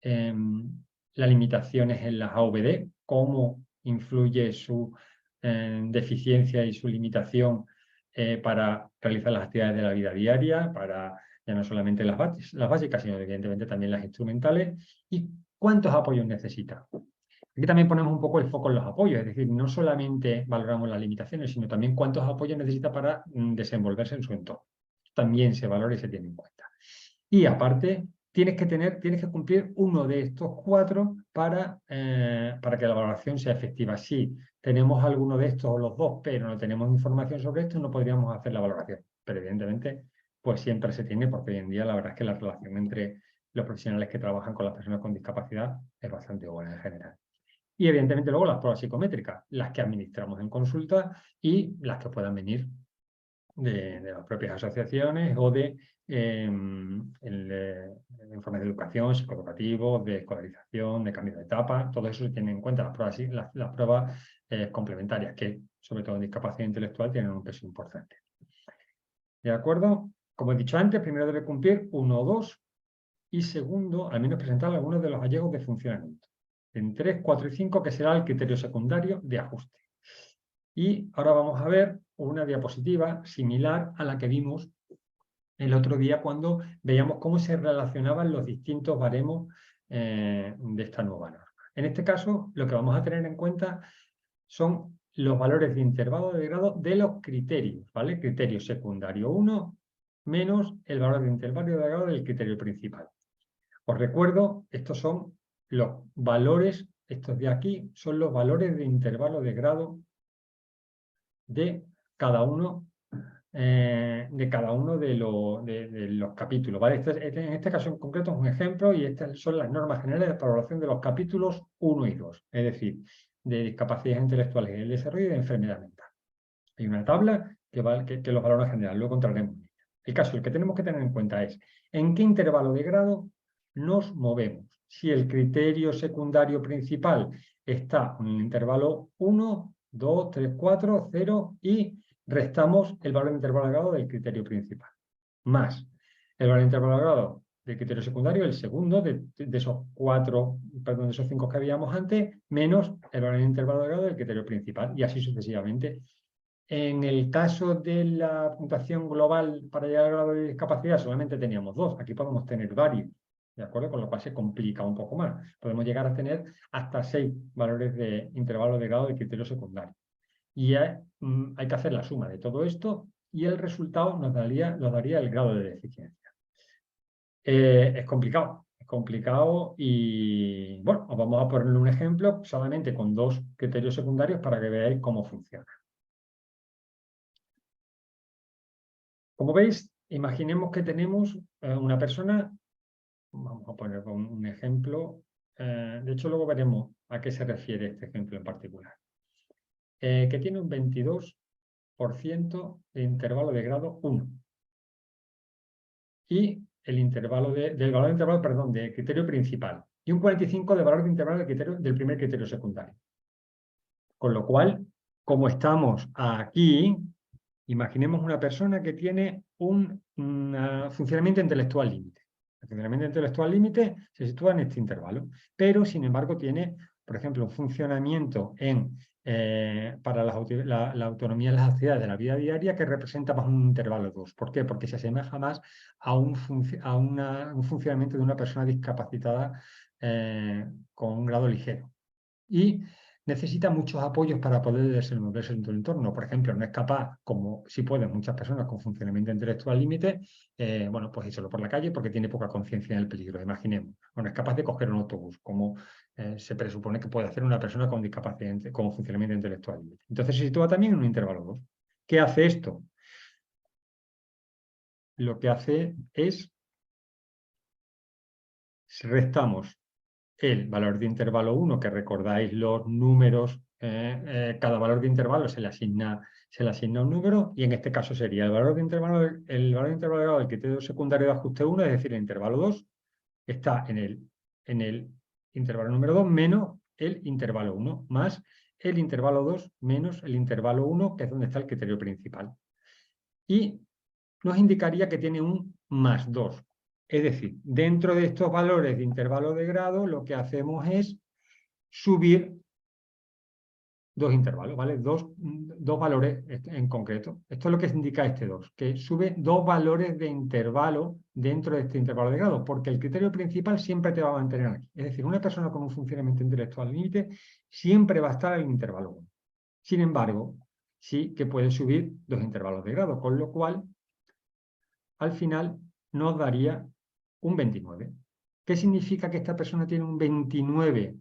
las limitaciones en las AVD, cómo influye su deficiencia y su limitación para realizar las actividades de la vida diaria, para ya no solamente las básicas, sino evidentemente también las instrumentales, y cuántos apoyos necesita. Aquí también ponemos un poco el foco en los apoyos, es decir, no solamente valoramos las limitaciones, sino también cuántos apoyos necesita para desenvolverse en su entorno. También se valora y se tiene en cuenta. Y aparte, tienes que cumplir uno de estos 4 para que la valoración sea efectiva. Si tenemos alguno de estos o los 2, pero no tenemos información sobre esto, no podríamos hacer la valoración. Pero evidentemente, pues siempre se tiene, porque hoy en día la verdad es que la relación entre los profesionales que trabajan con las personas con discapacidad es bastante buena en general. Y evidentemente luego las pruebas psicométricas, las que administramos en consulta y las que puedan venir de las propias asociaciones o de informes de educación, psicoeducativos, de escolarización, de cambio de etapa. Todo eso se tiene en cuenta. Las pruebas complementarias, que sobre todo en discapacidad intelectual tienen un peso importante. ¿De acuerdo? Como he dicho antes, primero debe cumplir 1 o 2, y segundo, al menos presentar algunos de los hallazgos de funcionamiento. En 3, 4 y 5, que será el criterio secundario de ajuste. Y ahora vamos a ver una diapositiva similar a la que vimos el otro día cuando veíamos cómo se relacionaban los distintos baremos de esta nueva norma. En este caso, lo que vamos a tener en cuenta son los valores de intervalo de grado de los criterios, ¿vale? Criterio secundario 1 menos el valor de intervalo de grado del criterio principal. Os recuerdo, estos son los valores, estos de aquí, son los valores de intervalo de grado de cada uno de los capítulos, ¿vale? En este caso en concreto es un ejemplo y estas son las normas generales de valoración de los capítulos 1 y 2, es decir, de discapacidades intelectuales y el desarrollo y de enfermedad mental. Hay una tabla que los valora en general, luego entraremos en ella. El caso, el que tenemos que tener en cuenta es en qué intervalo de grado nos movemos. Si el criterio secundario principal está en el intervalo 1, 2, 3, 4, 0 y restamos el valor de intervalo de grado del criterio principal. Más el valor de intervalo de grado del criterio secundario, el segundo de esos 5 que habíamos antes, menos el valor de intervalo de grado del criterio principal y así sucesivamente. En el caso de la puntuación global para llegar al grado de discapacidad solamente teníamos 2, aquí podemos tener varios, ¿de acuerdo? Con lo cual se complica un poco más. Podemos llegar a tener hasta 6 valores de intervalo de grado de criterio secundario. Y hay que hacer la suma de todo esto y el resultado nos daría el grado de deficiencia. Es complicado y bueno, os vamos a poner un ejemplo solamente con 2 criterios secundarios para que veáis cómo funciona. Como veis, imaginemos que tenemos una persona, vamos a poner un ejemplo, de hecho luego veremos a qué se refiere este ejemplo en particular, que tiene un 22% de intervalo de grado 1 y el intervalo del valor de intervalo, perdón, de criterio principal y un 45% de valor de intervalo del primer criterio secundario. Con lo cual, como estamos aquí, imaginemos una persona que tiene un funcionamiento intelectual límite. El funcionamiento intelectual límite se sitúa en este intervalo, pero sin embargo tiene, por ejemplo, un funcionamiento para la autonomía en las actividades de la vida diaria que representa más un intervalo 2. ¿Por qué? Porque se asemeja más a un funcionamiento de una persona discapacitada con un grado ligero. Y necesita muchos apoyos para poder desenvolverse en todo el entorno. Por ejemplo, no es capaz, como si pueden muchas personas con funcionamiento intelectual límite, bueno, pues irse por la calle porque tiene poca conciencia del peligro, imaginemos. O no es capaz de coger un autobús, como se presupone que puede hacer una persona con discapacidad, con funcionamiento intelectual límite. Entonces se sitúa también en un intervalo 2. ¿Qué hace esto? Lo que hace es, si restamos el valor de intervalo 1, que recordáis los números, cada valor de intervalo se le asigna un número, y en este caso sería el valor de intervalo de grado del criterio secundario de ajuste 1, es decir, el intervalo 2, está en el intervalo número 2 menos el intervalo 1, más el intervalo 2 menos el intervalo 1, que es donde está el criterio principal. Y nos indicaría que tiene un más 2. Es decir, dentro de estos valores de intervalo de grado, lo que hacemos es subir 2 intervalos, ¿vale? Dos valores en concreto. Esto es lo que indica este 2, que sube 2 valores de intervalo dentro de este intervalo de grado, porque el criterio principal siempre te va a mantener aquí. Es decir, una persona con un funcionamiento intelectual límite siempre va a estar en el intervalo 1. Sin embargo, sí que puede subir 2 intervalos de grado, con lo cual, al final, nos daría un 29. ¿Qué significa que esta persona tiene un 29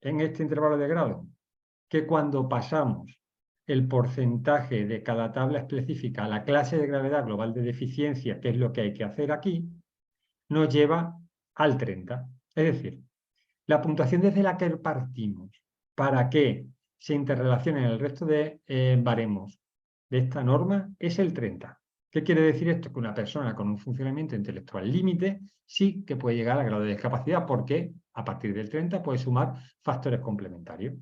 en este intervalo de grado? Que cuando pasamos el porcentaje de cada tabla específica a la clase de gravedad global de deficiencia, que es lo que hay que hacer aquí, nos lleva al 30. Es decir, la puntuación desde la que partimos para que se interrelacionen el resto de baremos de esta norma es el 30. ¿Qué quiere decir esto? Que una persona con un funcionamiento intelectual límite sí que puede llegar al grado de discapacidad porque a partir del 30 puede sumar factores complementarios.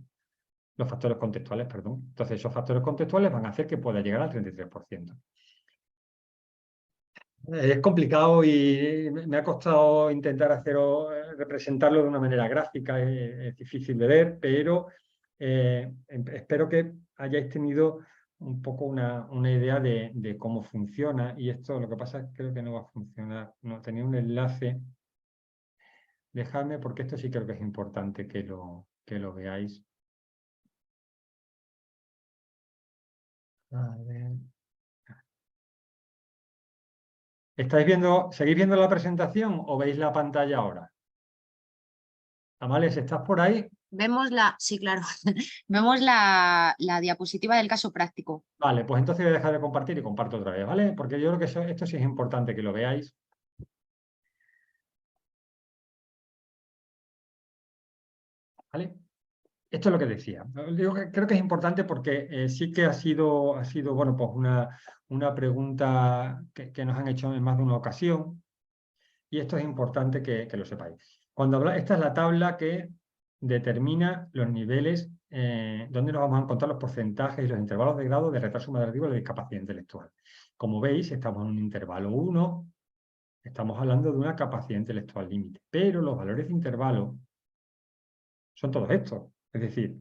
Los factores contextuales, perdón. Entonces esos factores contextuales van a hacer que pueda llegar al 33%. Es complicado y me ha costado intentar representarlo de una manera gráfica, es difícil de ver, pero espero que hayáis tenido un poco una idea de cómo funciona, y esto lo que pasa es que creo que no va a funcionar. No, tenía un enlace. Dejadme, porque esto sí creo que es importante que lo veáis. A ver. ¿Seguís viendo la presentación o veis la pantalla ahora? Amales, ¿estás por ahí? Vemos sí, claro, vemos la diapositiva del caso práctico. Vale, pues entonces voy a dejar de compartir y comparto otra vez, ¿vale? Porque yo creo que esto sí es importante que lo veáis. ¿Vale? Esto es lo que decía. Digo que creo que es importante porque sí que ha sido bueno, pues una pregunta que nos han hecho en más de una ocasión, y esto es importante que lo sepáis. Esta es la tabla que determina los niveles donde nos vamos a encontrar los porcentajes y los intervalos de grado de retraso madurativo de discapacidad intelectual. Como veis, estamos en un intervalo 1, estamos hablando de una capacidad intelectual límite, pero los valores de intervalo son todos estos. Es decir,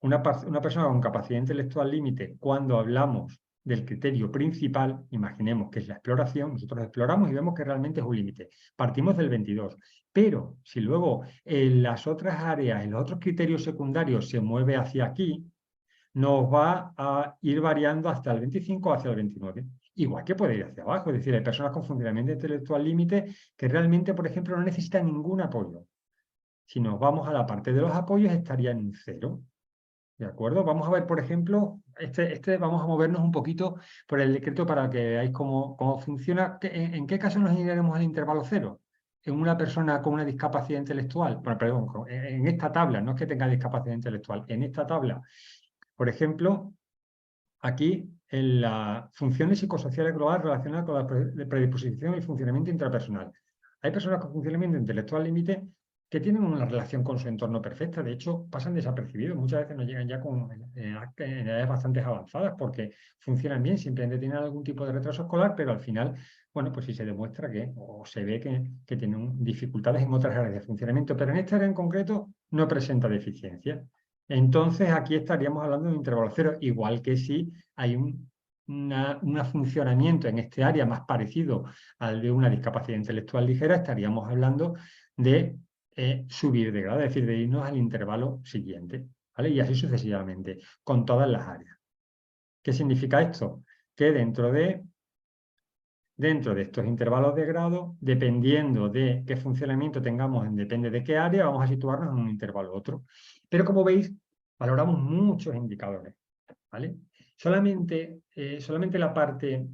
una persona con capacidad intelectual límite, cuando hablamos del criterio principal, imaginemos que es la exploración, nosotros exploramos y vemos que realmente es un límite. Partimos del 22, pero si luego en las otras áreas, en los otros criterios secundarios se mueve hacia aquí, nos va a ir variando hasta el 25 o hacia el 29. Igual que puede ir hacia abajo, es decir, hay personas con funcionamiento intelectual límite que realmente, por ejemplo, no necesitan ningún apoyo. Si nos vamos a la parte de los apoyos, estaría en 0. ¿De acuerdo? Vamos a ver, por ejemplo, vamos a movernos un poquito por el decreto para que veáis cómo funciona. ¿En qué caso nos iremos al intervalo 0? En una persona con una discapacidad intelectual. Bueno, perdón, en esta tabla, no es que tenga discapacidad intelectual, en esta tabla, por ejemplo, aquí en las funciones psicosociales globales relacionadas con la predisposición y funcionamiento intrapersonal. Hay personas con funcionamiento intelectual límite que tienen una relación con su entorno perfecta, de hecho pasan desapercibidos, muchas veces no llegan ya en edades bastante avanzadas porque funcionan bien, simplemente tienen algún tipo de retraso escolar, pero al final, bueno, pues sí se demuestra o se ve que tienen dificultades en otras áreas de funcionamiento, pero en esta área en concreto no presenta deficiencia. Entonces aquí estaríamos hablando de un intervalo 0, igual que si hay un funcionamiento en este área más parecido al de una discapacidad intelectual ligera, estaríamos hablando de subir de grado, es decir, de irnos al intervalo siguiente, ¿vale? Y así sucesivamente, con todas las áreas. ¿Qué significa esto? Que dentro de estos intervalos de grado, dependiendo de qué funcionamiento tengamos, depende de qué área, vamos a situarnos en un intervalo u otro. Pero como veis, valoramos muchos indicadores, ¿vale? Solamente la parte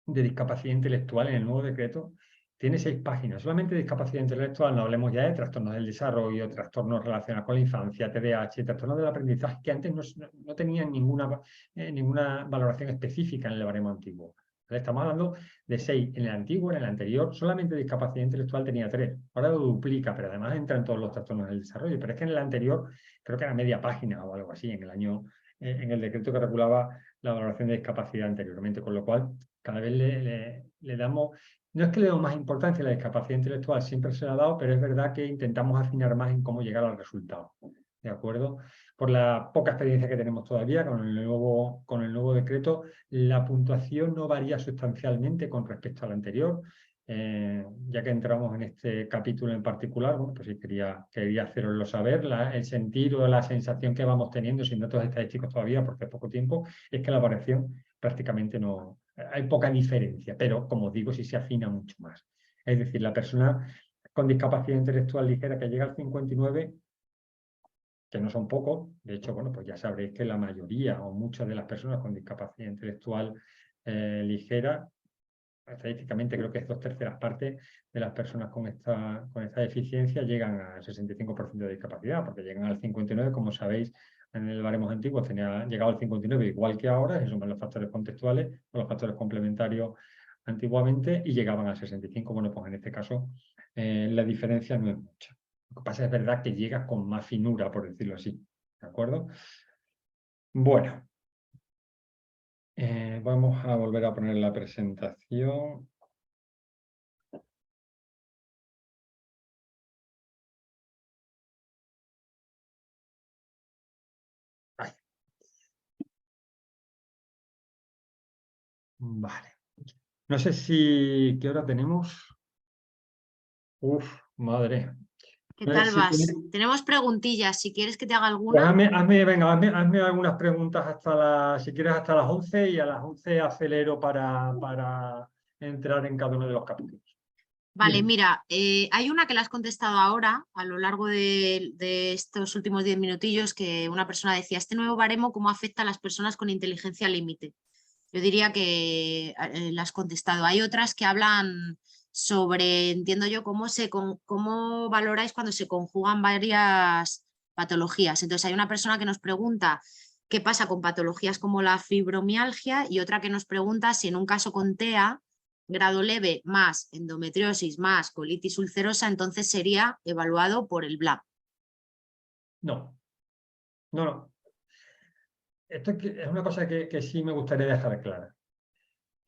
de discapacidad intelectual en el nuevo decreto tiene 6 páginas. Solamente de discapacidad intelectual, no hablemos ya de trastornos del desarrollo, trastornos relacionados con la infancia, TDAH, trastornos del aprendizaje, que antes no tenían ninguna valoración específica en el baremo antiguo. ¿Vale? Estamos hablando de 6. En el antiguo, en el anterior, solamente discapacidad intelectual tenía 3. Ahora lo duplica, pero además entran todos los trastornos del desarrollo. Pero es que en el anterior creo que era media página o algo así, en el decreto que regulaba la valoración de discapacidad anteriormente, con lo cual cada vez le damos, no es que le demos más importancia a la discapacidad intelectual, siempre se la ha dado, pero es verdad que intentamos afinar más en cómo llegar al resultado, ¿de acuerdo? Por la poca experiencia que tenemos todavía con el nuevo decreto, la puntuación no varía sustancialmente con respecto al anterior. Ya que entramos en este capítulo en particular, bueno, pues sí quería haceroslo saber, el sentir o la sensación que vamos teniendo sin datos estadísticos todavía, porque es poco tiempo, es que la variación prácticamente no, hay poca diferencia, pero como digo, sí se afina mucho más. Es decir, la persona con discapacidad intelectual ligera que llega al 59, que no son pocos, de hecho, bueno, pues ya sabréis que la mayoría o muchas de las personas con discapacidad intelectual ligera, estadísticamente creo que es 2/3 partes de las personas con esta deficiencia llegan al 65% de discapacidad, porque llegan al 59, como sabéis, en el baremo antiguo tenía llegado al 59 igual que ahora, se suman los factores contextuales o los factores complementarios antiguamente y llegaban al 65. Bueno, pues en este caso la diferencia no es mucha. Lo que pasa es verdad que llega con más finura, por decirlo así. ¿De acuerdo? Bueno. Vamos a volver a poner la presentación. Vale. No sé si... ¿Qué hora tenemos? Uf, madre. ¿Qué No sé tal si vas? tiene- Tenemos preguntillas, si quieres que te haga Pues alguna. venga, hazme algunas preguntas si quieres hasta las 11 y a las 11 acelero para entrar en cada uno de los capítulos. Vale, Dime. mira, hay una que la has contestado ahora, a lo largo de estos últimos 10 minutillos, que una persona decía, ¿este nuevo baremo cómo afecta a las personas con inteligencia límite? Yo diría que la has contestado. Hay otras que hablan sobre, entiendo yo, cómo valoráis cuando se conjugan varias patologías. Entonces, hay una persona que nos pregunta qué pasa con patologías como la fibromialgia y otra que nos pregunta si en un caso con TEA grado leve más endometriosis más colitis ulcerosa, entonces sería evaluado por el BLAP. No, no. Esto es una cosa que sí me gustaría dejar clara.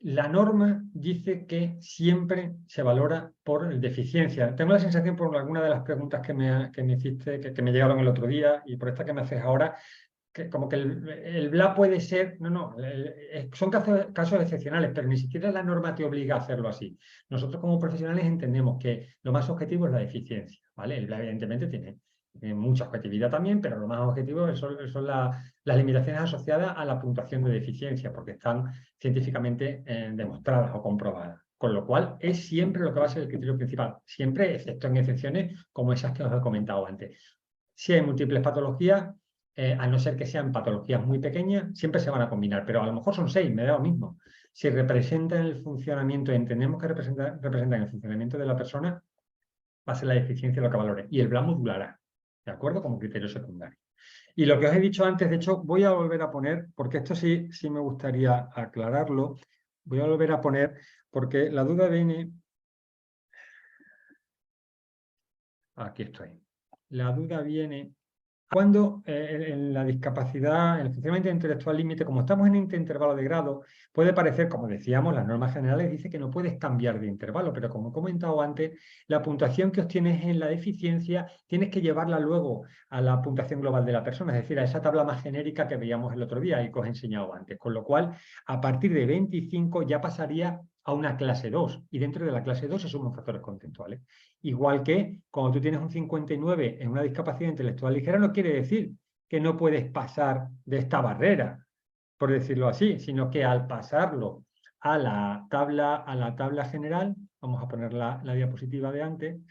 La norma dice que siempre se valora por deficiencia. Tengo la sensación por alguna de las preguntas que me hiciste, que me llegaron el otro día y por esta que me haces ahora, que como que el BLA puede ser, son casos excepcionales, pero ni siquiera la norma te obliga a hacerlo así. Nosotros como profesionales entendemos que lo más objetivo es la deficiencia, ¿vale? El BLA evidentemente tiene mucha objetividad también, pero lo más objetivo son las limitaciones asociadas a la puntuación de deficiencia, porque están científicamente demostradas o comprobadas. Con lo cual, es siempre lo que va a ser el criterio principal, siempre, excepto en excepciones como esas que os he comentado antes. Si hay múltiples patologías, a no ser que sean patologías muy pequeñas, siempre se van a combinar, pero a lo mejor son 6, me da lo mismo. Si representan el funcionamiento, entendemos que representan el funcionamiento de la persona, va a ser la deficiencia lo que valore. Y el BLA modulará, ¿de acuerdo? Como criterio secundario. Y lo que os he dicho antes, de hecho, voy a volver a poner, porque esto sí me gustaría aclararlo, voy a volver a poner, porque la duda viene... Aquí estoy. La duda viene cuando en la discapacidad, en el funcionamiento intelectual límite, como estamos en este intervalo de grado, puede parecer, como decíamos, las normas generales dicen que no puedes cambiar de intervalo, pero como he comentado antes, la puntuación que obtienes en la deficiencia tienes que llevarla luego a la puntuación global de la persona, es decir, a esa tabla más genérica que veíamos el otro día y que os he enseñado antes. Con lo cual, a partir de 25 ya pasaría a una clase 2 y dentro de la clase 2 se suman factores contextuales. Igual que cuando tú tienes un 59 en una discapacidad intelectual ligera, no quiere decir que no puedes pasar de esta barrera, por decirlo así, sino que al pasarlo a la tabla general, vamos a poner la diapositiva de antes,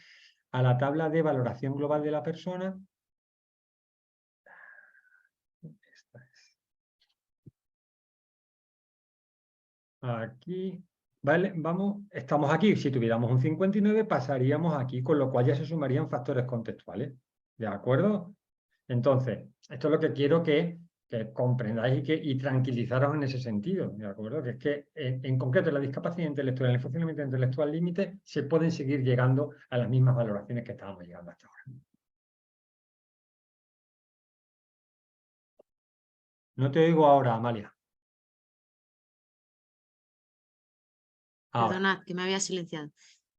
a la tabla de valoración global de la persona, esta es, aquí, ¿vale? Estamos aquí, si tuviéramos un 59 pasaríamos aquí, con lo cual ya se sumarían factores contextuales, ¿de acuerdo? Entonces, esto es lo que quiero que comprendáis y tranquilizaros en ese sentido, ¿de acuerdo? Que es que en concreto en la discapacidad intelectual, en el funcionamiento intelectual límite, se pueden seguir llegando a las mismas valoraciones que estábamos llegando hasta ahora. No te oigo ahora, Amalia. Ahora. Perdonad, que me había silenciado.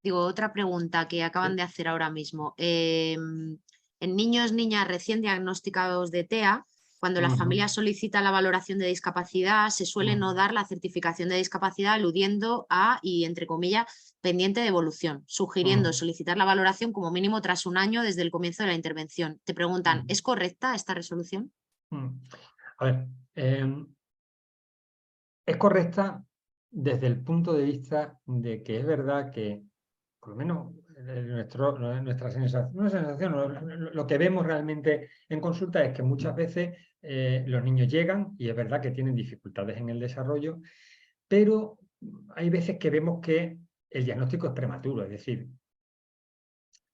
Digo, otra pregunta que acaban de hacer ahora mismo. En niños, niñas recién diagnosticados de TEA, cuando la familia solicita la valoración de discapacidad, se suele no dar la certificación de discapacidad aludiendo a, y entre comillas, pendiente de evolución, sugiriendo solicitar la valoración como mínimo tras un año desde el comienzo de la intervención. Te preguntan, ¿es correcta esta resolución? A ver, es correcta desde el punto de vista de que es verdad que, por lo menos nuestra sensación, lo que vemos realmente en consulta es que muchas veces los niños llegan y es verdad que tienen dificultades en el desarrollo, pero hay veces que vemos que el diagnóstico es prematuro, es decir,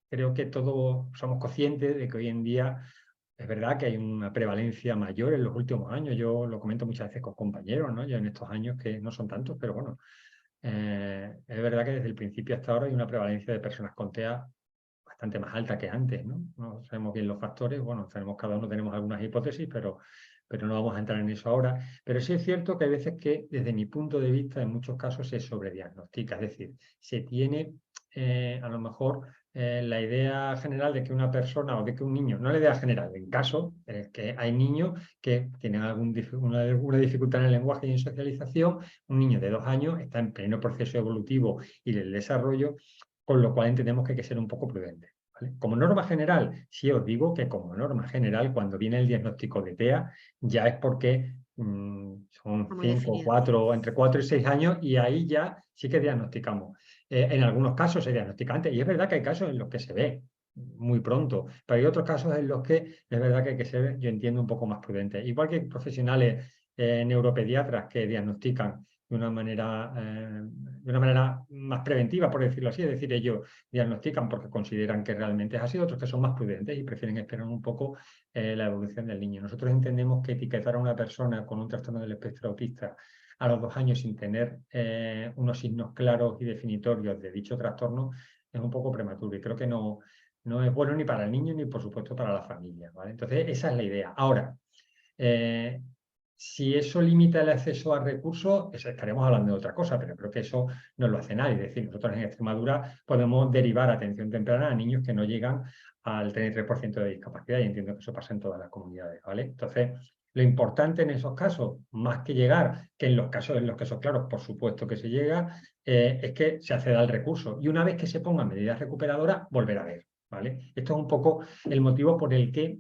creo que todos somos conscientes de que hoy en día es verdad que hay una prevalencia mayor en los últimos años. Yo lo comento muchas veces con compañeros, ¿no? Ya en estos años que no son tantos, pero bueno, es verdad que desde el principio hasta ahora hay una prevalencia de personas con TEA bastante más alta que antes, ¿no? No sabemos bien los factores, bueno, cada uno tenemos algunas hipótesis, pero no vamos a entrar en eso ahora. Pero sí es cierto que hay veces que, desde mi punto de vista, en muchos casos se sobrediagnostica, es decir, se tiene a lo mejor la idea general de que una persona o de que un niño, no la idea general, en caso que hay niños que tienen alguna dificultad en el lenguaje y en socialización, un niño de 2 años está en pleno proceso evolutivo y del desarrollo, con lo cual entendemos que hay que ser un poco prudentes. ¿Vale? Como norma general, sí os digo que como norma general, cuando viene el diagnóstico de TEA, ya es porque son Muy 5, definido. 4, entre 4 y 6 años y ahí ya sí que diagnosticamos. En algunos casos se diagnostica antes y es verdad que hay casos en los que se ve muy pronto, pero hay otros casos en los que es verdad que hay que ser, yo entiendo, un poco más prudente. Igual que profesionales neuropediatras que diagnostican de una manera más preventiva, por decirlo así, es decir, ellos diagnostican porque consideran que realmente es así, otros que son más prudentes y prefieren esperar un poco la evolución del niño. Nosotros entendemos que etiquetar a una persona con un trastorno del espectro autista a los 2 años sin tener unos signos claros y definitorios de dicho trastorno es un poco prematuro y creo que no es bueno ni para el niño ni por supuesto para la familia, ¿vale? Entonces esa es la idea. Ahora, si eso limita el acceso a recursos, estaríamos hablando de otra cosa, pero creo que eso no lo hace nadie. Es decir, nosotros en Extremadura podemos derivar atención temprana a niños que no llegan al 33% de discapacidad y entiendo que eso pasa en todas las comunidades, ¿vale? Entonces, lo importante en esos casos, más que llegar, que en los casos en los que son claros, por supuesto que se llega, es que se acceda al recurso. Y una vez que se pongan medidas recuperadoras, volver a ver, ¿vale? Esto es un poco el motivo por el que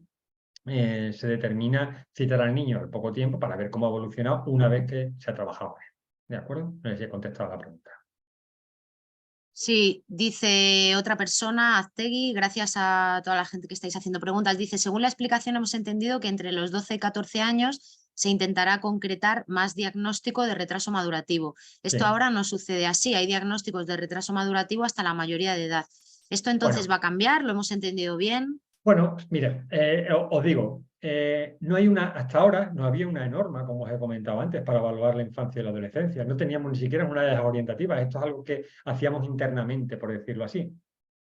se determina citar al niño al poco tiempo para ver cómo ha evolucionado una vez que se ha trabajado. ¿De acuerdo? No sé si he contestado la pregunta. Sí, dice otra persona, Aztegui, gracias a toda la gente que estáis haciendo preguntas. Dice, según la explicación hemos entendido que entre los 12 y 14 años se intentará concretar más diagnóstico de retraso madurativo. Esto Sí. ahora no sucede así, hay diagnósticos de retraso madurativo hasta la mayoría de edad. ¿Esto entonces Bueno, va a cambiar? ¿Lo hemos entendido bien? Bueno, mire, os digo, no hay hasta ahora no había una norma, como os he comentado antes, para evaluar la infancia y la adolescencia. No teníamos ni siquiera una de las orientativas. Esto es algo que hacíamos internamente, por decirlo así.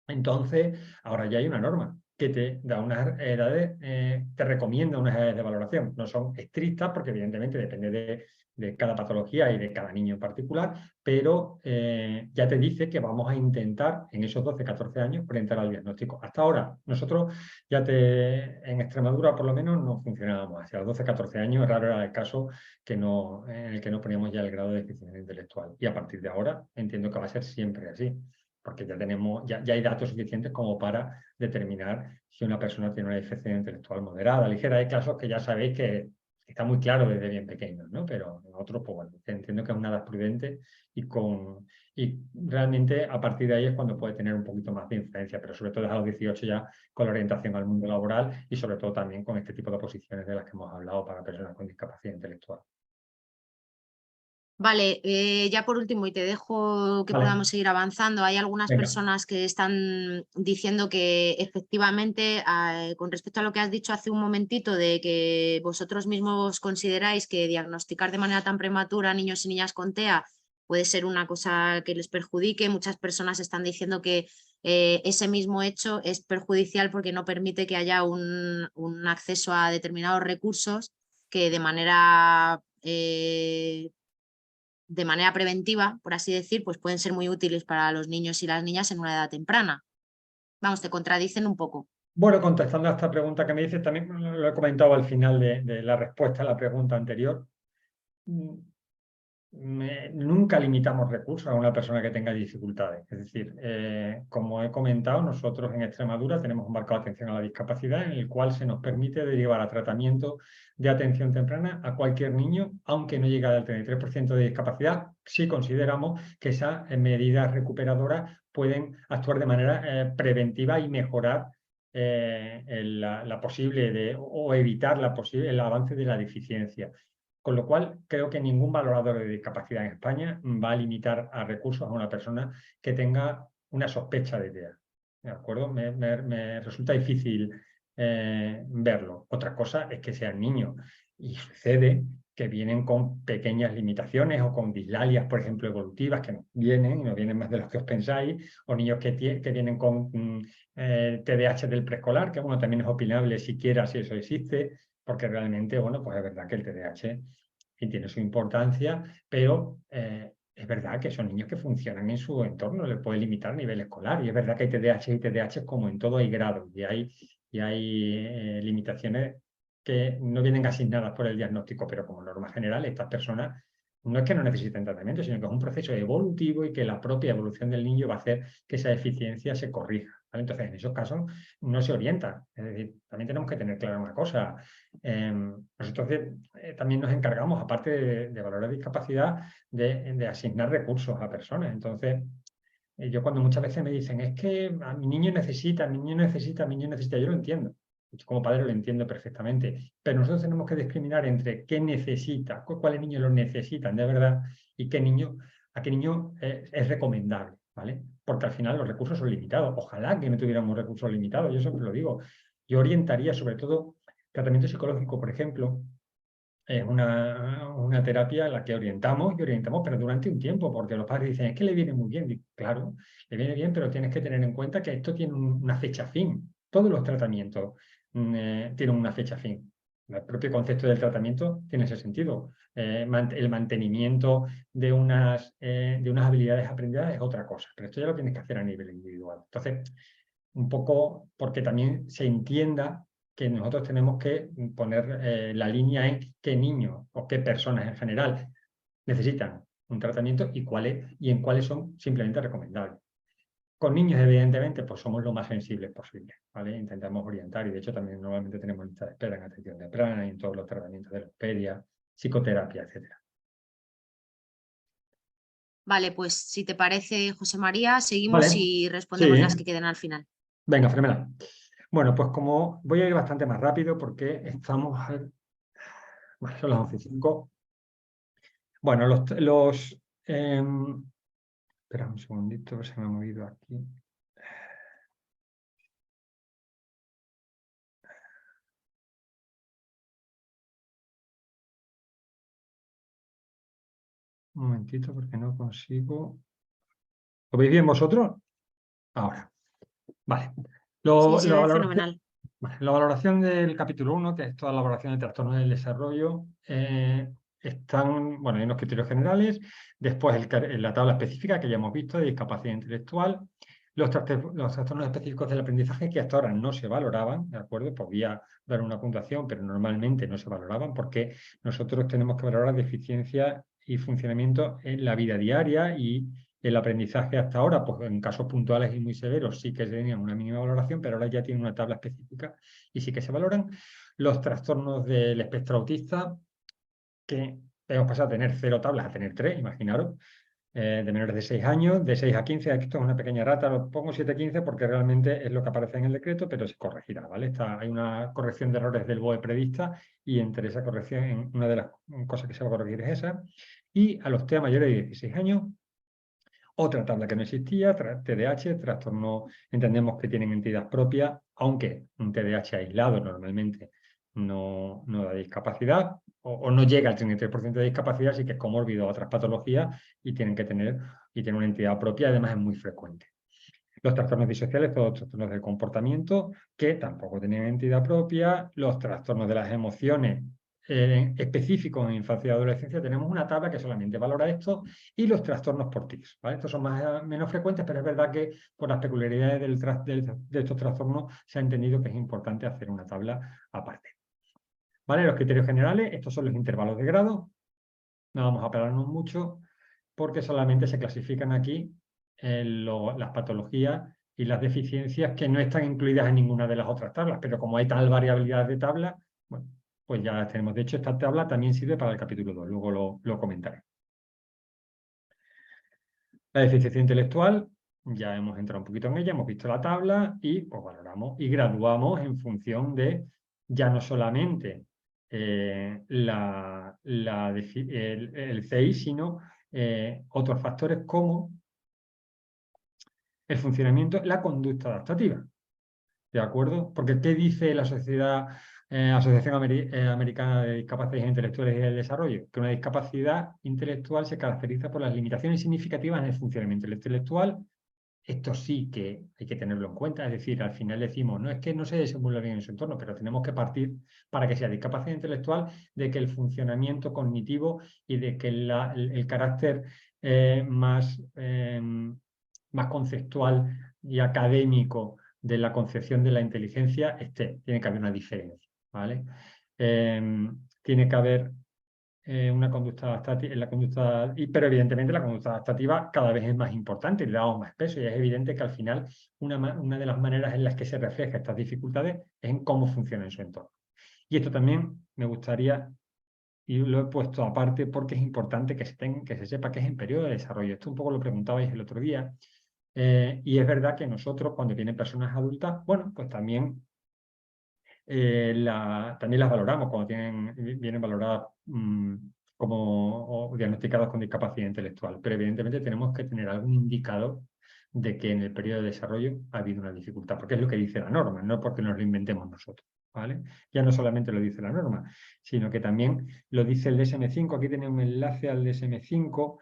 Entonces, ahora ya hay una norma que te da unas edades, te recomienda unas edades de valoración. No son estrictas porque evidentemente depende de cada patología y de cada niño en particular, pero ya te dice que vamos a intentar en esos 12, 14 años orientar al diagnóstico. Hasta ahora, nosotros en Extremadura por lo menos no funcionábamos. Hacia los 12, 14 años raro era el caso en el que no poníamos ya el grado de deficiencia intelectual. Y a partir de ahora entiendo que va a ser siempre así, porque ya hay datos suficientes como para determinar si una persona tiene una deficiencia intelectual moderada, ligera. Hay casos que ya sabéis que está muy claro desde bien pequeños, ¿no? Pero en otros, pues bueno, entiendo que es una edad prudente y realmente a partir de ahí es cuando puede tener un poquito más de influencia, pero sobre todo a los 18 ya con la orientación al mundo laboral y sobre todo también con este tipo de posiciones de las que hemos hablado para personas con discapacidad intelectual. Vale, ya por último, y te dejo que Vale, podamos seguir avanzando, hay algunas venga. personas que están diciendo que efectivamente, con respecto a lo que has dicho hace un momentito, de que vosotros mismos consideráis que diagnosticar de manera tan prematura a niños y niñas con TEA puede ser una cosa que les perjudique, muchas personas están diciendo que ese mismo hecho es perjudicial porque no permite que haya un acceso a determinados recursos que de manera preventiva, por así decir, pues pueden ser muy útiles para los niños y las niñas en una edad temprana. Vamos, te contradicen un poco. Bueno, contestando a esta pregunta que me dices, también lo he comentado al final de la respuesta a la pregunta anterior. Nunca limitamos recursos a una persona que tenga dificultades. Es decir, como he comentado, nosotros en Extremadura tenemos un marco de atención a la discapacidad en el cual se nos permite derivar a tratamiento de atención temprana a cualquier niño, aunque no llegue al 33% de discapacidad, si consideramos que esas medidas recuperadoras pueden actuar de manera preventiva y mejorar la posible o evitar el avance de la deficiencia. Con lo cual, creo que ningún valorador de discapacidad en España va a limitar a recursos a una persona que tenga una sospecha de TEA. ¿De acuerdo? Me resulta difícil verlo. Otra cosa es que sean niños. Y sucede que vienen con pequeñas limitaciones o con dislalias, por ejemplo, evolutivas, que no vienen más de los que os pensáis, o niños que vienen con TDAH del preescolar, que bueno, también es opinable siquiera si eso existe, porque realmente, bueno, pues es verdad que el TDAH tiene su importancia, pero es verdad que son niños que funcionan en su entorno, les puede limitar a nivel escolar, y es verdad que hay TDAH y TDAH, como en todo hay grados, y hay limitaciones que no vienen asignadas por el diagnóstico, pero como norma general, estas personas no es que no necesiten tratamiento, sino que es un proceso evolutivo y que la propia evolución del niño va a hacer que esa deficiencia se corrija, ¿vale? Entonces, en esos casos no se orienta. Es decir, también tenemos que tener clara una cosa. Nosotros también nos encargamos, aparte de valorar discapacidad, de asignar recursos a personas. Entonces, yo cuando muchas veces me dicen, es que a mi niño necesita, mi niño necesita, mi niño necesita, yo lo entiendo. Yo como padre lo entiendo perfectamente, pero nosotros tenemos que discriminar entre qué necesita, cuáles niños lo necesitan de verdad y a qué niño es recomendable, ¿vale? Porque al final los recursos son limitados. Ojalá que no tuviéramos recursos limitados, yo siempre lo digo. Yo orientaría sobre todo tratamiento psicológico, por ejemplo, es una terapia en la que orientamos, pero durante un tiempo, porque los padres dicen, es que le viene muy bien. Digo, claro, le viene bien, pero tienes que tener en cuenta que esto tiene una fecha fin. Todos los tratamientos tienen una fecha fin. El propio concepto del tratamiento tiene ese sentido. El mantenimiento de unas habilidades aprendidas es otra cosa, pero esto ya lo tienes que hacer a nivel individual. Entonces, un poco porque también se entienda que nosotros tenemos que poner la línea en qué niños o qué personas en general necesitan un tratamiento y en cuáles son simplemente recomendables. Con niños, evidentemente, pues somos lo más sensibles posible, ¿vale? Intentamos orientar y, de hecho, también normalmente tenemos lista de espera en atención temprana y en todos los tratamientos de logopedias, psicoterapia, etcétera. Vale, pues si te parece, José María, seguimos Vale. y respondemos Sí. las que queden al final. Venga, fenomenal. Bueno, pues como voy a ir bastante más rápido porque estamos... Bueno, son las 11:05. Bueno, espera un segundito, que se me ha movido aquí. Un momentito, porque no consigo... ¿Lo veis bien vosotros? Ahora. Vale. Sí, se ve fenomenal. La valoración del capítulo 1, que es toda la valoración de trastornos del desarrollo, están, bueno, hay unos criterios generales, después la tabla específica que ya hemos visto de discapacidad intelectual, los trastornos específicos del aprendizaje que hasta ahora no se valoraban, ¿de acuerdo? Podía dar una puntuación, pero normalmente no se valoraban porque nosotros tenemos que valorar deficiencia y funcionamiento en la vida diaria y el aprendizaje hasta ahora, pues en casos puntuales y muy severos sí que tenían una mínima valoración, pero ahora ya tienen una tabla específica y sí que se valoran. Los trastornos del espectro autista, que hemos pasado a tener 0 tablas a tener 3, imaginaros, de menores de 6 años, de 6 a 15, aquí esto es una pequeña rata, lo pongo 7 a 15 porque realmente es lo que aparece en el decreto, pero se corregirá, ¿vale? Hay una corrección de errores del BOE prevista y entre esa corrección, una de las cosas que se va a corregir es esa. Y a los TEA mayores de 16 años, otra tabla que no existía, TDAH, trastorno, entendemos que tienen entidad propia, aunque un TDAH aislado normalmente no da discapacidad o no llega al 33% de discapacidad, sí que es comórbido a otras patologías y tienen una entidad propia, además es muy frecuente. Los trastornos disociales, todos los trastornos del comportamiento, que tampoco tenían entidad propia, los trastornos de las emociones específicos en infancia y adolescencia, tenemos una tabla que solamente valora esto, y los trastornos por tics, ¿vale? Estos son menos frecuentes, pero es verdad que por las peculiaridades de estos trastornos se ha entendido que es importante hacer una tabla aparte. ¿Vale? Los criterios generales, estos son los intervalos de grado, no vamos a pararnos mucho, porque solamente se clasifican aquí las patologías y las deficiencias que no están incluidas en ninguna de las otras tablas, pero como hay tal variabilidad de tablas, bueno, pues ya las tenemos. De hecho, esta tabla también sirve para el capítulo 2, luego lo comentaré. La deficiencia intelectual, ya hemos entrado un poquito en ella, hemos visto la tabla y pues valoramos y graduamos en función de ya no solamente el CI, sino otros factores como el funcionamiento, la conducta adaptativa. ¿De acuerdo? Porque ¿qué dice la Asociación Americana de Discapacidades Intelectuales y del Desarrollo? Que una discapacidad intelectual se caracteriza por las limitaciones significativas en el funcionamiento intelectual. Esto sí que hay que tenerlo en cuenta, es decir, al final decimos, no es que no se desenvuelva bien en su entorno, pero tenemos que partir, para que sea discapacidad intelectual, de que el funcionamiento cognitivo y de que el carácter más conceptual y académico de la concepción de la inteligencia tiene que haber una diferencia, ¿vale? Tiene que haber una conducta adaptativa, pero evidentemente la conducta adaptativa cada vez es más importante y le damos más peso, y es evidente que al final una de las maneras en las que se refleja estas dificultades es en cómo funciona en su entorno. Y esto también me gustaría, y lo he puesto aparte porque es importante que se sepa que es en periodo de desarrollo. Esto un poco lo preguntabais el otro día, y es verdad que nosotros, cuando vienen personas adultas, bueno, pues también también las valoramos cuando vienen valoradas como diagnosticadas con discapacidad intelectual, pero evidentemente tenemos que tener algún indicador de que en el periodo de desarrollo ha habido una dificultad, porque es lo que dice la norma, no porque nos lo inventemos nosotros, ¿vale? Ya no solamente lo dice la norma, sino que también lo dice el DSM-5, aquí tenemos un enlace al DSM-5,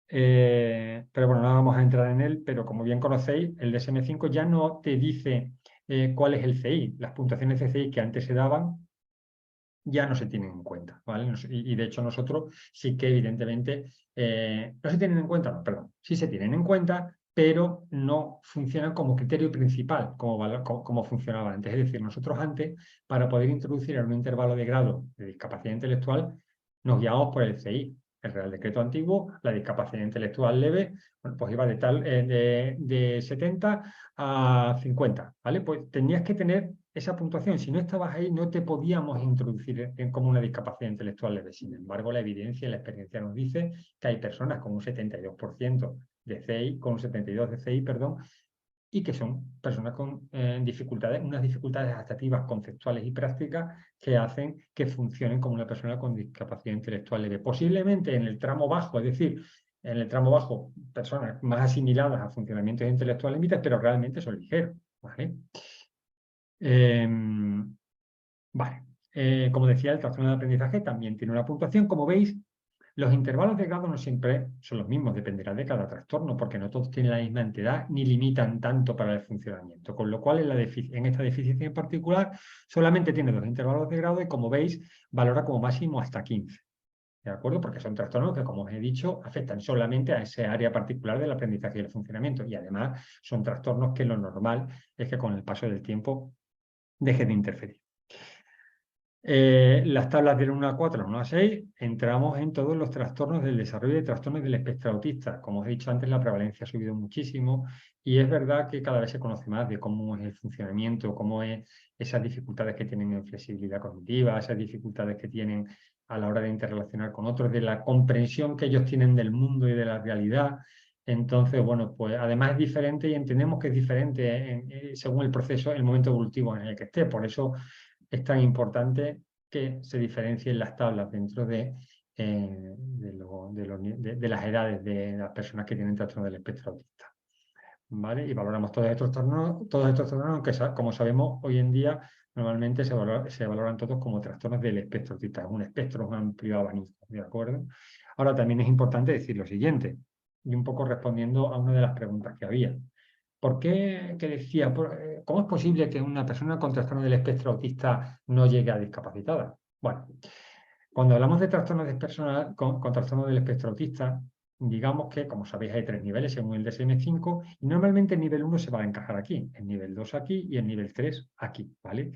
pero bueno, no vamos a entrar en él, pero como bien conocéis, el DSM-5 ya no te dice cuál es el CI. Las puntuaciones de CI que antes se daban ya no se tienen en cuenta, ¿vale? Y de hecho nosotros sí que evidentemente no se tienen en cuenta, no, perdón, sí se tienen en cuenta, pero no funcionan como criterio principal, como funcionaba antes. Es decir, nosotros antes, para poder introducir en un intervalo de grado de discapacidad intelectual, nos guiábamos por el CI. El Real Decreto antiguo, la discapacidad intelectual leve, bueno, pues iba de 70 a 50, ¿vale? Pues tenías que tener esa puntuación. Si no estabas ahí, no te podíamos introducir como una discapacidad intelectual leve. Sin embargo, la evidencia y la experiencia nos dice que hay personas con un 72% de CI, con un 72% de CI, perdón, y que son personas con dificultades, unas dificultades adaptativas, conceptuales y prácticas que hacen que funcionen como una persona con discapacidad intelectual leve. Posiblemente en el tramo bajo, es decir, en el tramo bajo, personas más asimiladas a funcionamientos intelectuales límites, pero realmente son ligeros, ¿vale? Vale. Como decía, el trastorno de aprendizaje también tiene una puntuación. Como veis, los intervalos de grado no siempre son los mismos, dependerá de cada trastorno, porque no todos tienen la misma entidad ni limitan tanto para el funcionamiento. Con lo cual, en esta deficiencia en particular, solamente tiene 2 intervalos de grado y, como veis, valora como máximo hasta 15. ¿De acuerdo? Porque son trastornos que, como os he dicho, afectan solamente a ese área particular del aprendizaje y el funcionamiento. Y además son trastornos que lo normal es que con el paso del tiempo deje de interferir. Las tablas del 1 a 4, 1 a 6, entramos en todos los trastornos del desarrollo de trastornos del espectro autista. Como os he dicho antes, la prevalencia ha subido muchísimo y es verdad que cada vez se conoce más de cómo es el funcionamiento, cómo es esas dificultades que tienen en flexibilidad cognitiva, esas dificultades que tienen a la hora de interrelacionar con otros, de la comprensión que ellos tienen del mundo y de la realidad. Entonces, bueno, pues además es diferente y entendemos que es diferente según el proceso, el momento evolutivo en el que esté. Por eso es tan importante que se diferencien las tablas dentro de las edades de las personas que tienen trastorno del espectro autista, ¿vale? Y valoramos todos estos trastornos, que como sabemos hoy en día normalmente se valoran todos como trastornos del espectro autista. Es un espectro, un amplio abanico, ¿de acuerdo? Ahora también es importante decir lo siguiente, y un poco respondiendo a una de las preguntas que había. ¿Por qué, que decía, cómo es posible que una persona con trastorno del espectro autista no llegue a discapacitada? Bueno, cuando hablamos de trastornos con trastorno del espectro autista, digamos que, como sabéis, hay 3 niveles según el DSM-5 y normalmente el nivel 1 se va a encajar aquí, el nivel 2 aquí y el nivel 3 aquí, ¿vale?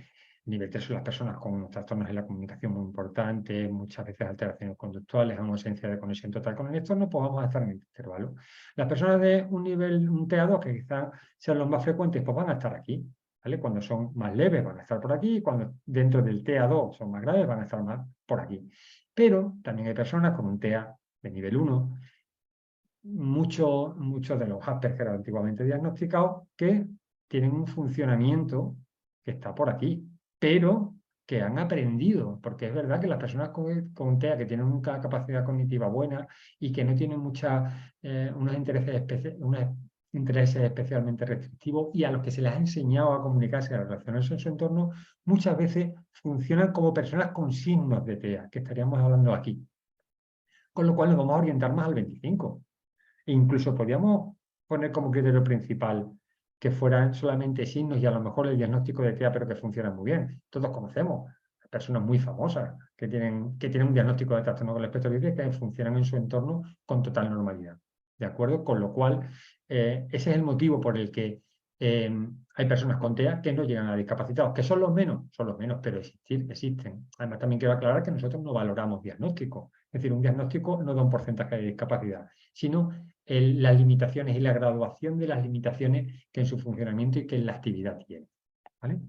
El nivel 3 son las personas con unos trastornos en la comunicación muy importantes, muchas veces alteraciones conductuales, ausencia de conexión total con el entorno, pues vamos a estar en este intervalo. Las personas de un TA2, que quizás sean los más frecuentes, pues van a estar aquí, ¿vale? Cuando son más leves van a estar por aquí, cuando dentro del TEA2 son más graves van a estar más por aquí. Pero también hay personas con un TEA de nivel 1, muchos de los Asperger antiguamente diagnosticados, que tienen un funcionamiento que está por aquí, pero que han aprendido, porque es verdad que las personas con TEA que tienen una capacidad cognitiva buena y que no tienen unos intereses especialmente restrictivos y a los que se les ha enseñado a comunicarse, a relacionarse en su entorno, muchas veces funcionan como personas con signos de TEA, que estaríamos hablando aquí. Con lo cual nos vamos a orientar más al 25. E incluso podríamos poner como criterio principal que fueran solamente signos y a lo mejor el diagnóstico de TEA, pero que funciona muy bien. Todos conocemos personas muy famosas que tienen un diagnóstico de trastorno con el espectro autista que funcionan en su entorno con total normalidad. ¿De acuerdo? Con lo cual, ese es el motivo por el que hay personas con TEA que no llegan a discapacitados, que son los menos, pero existen. Además, también quiero aclarar que nosotros no valoramos diagnósticos. Es decir, un diagnóstico no da un porcentaje de discapacidad, sino las limitaciones y la graduación de las limitaciones que en su funcionamiento y que en la actividad tienen. ¿Vale?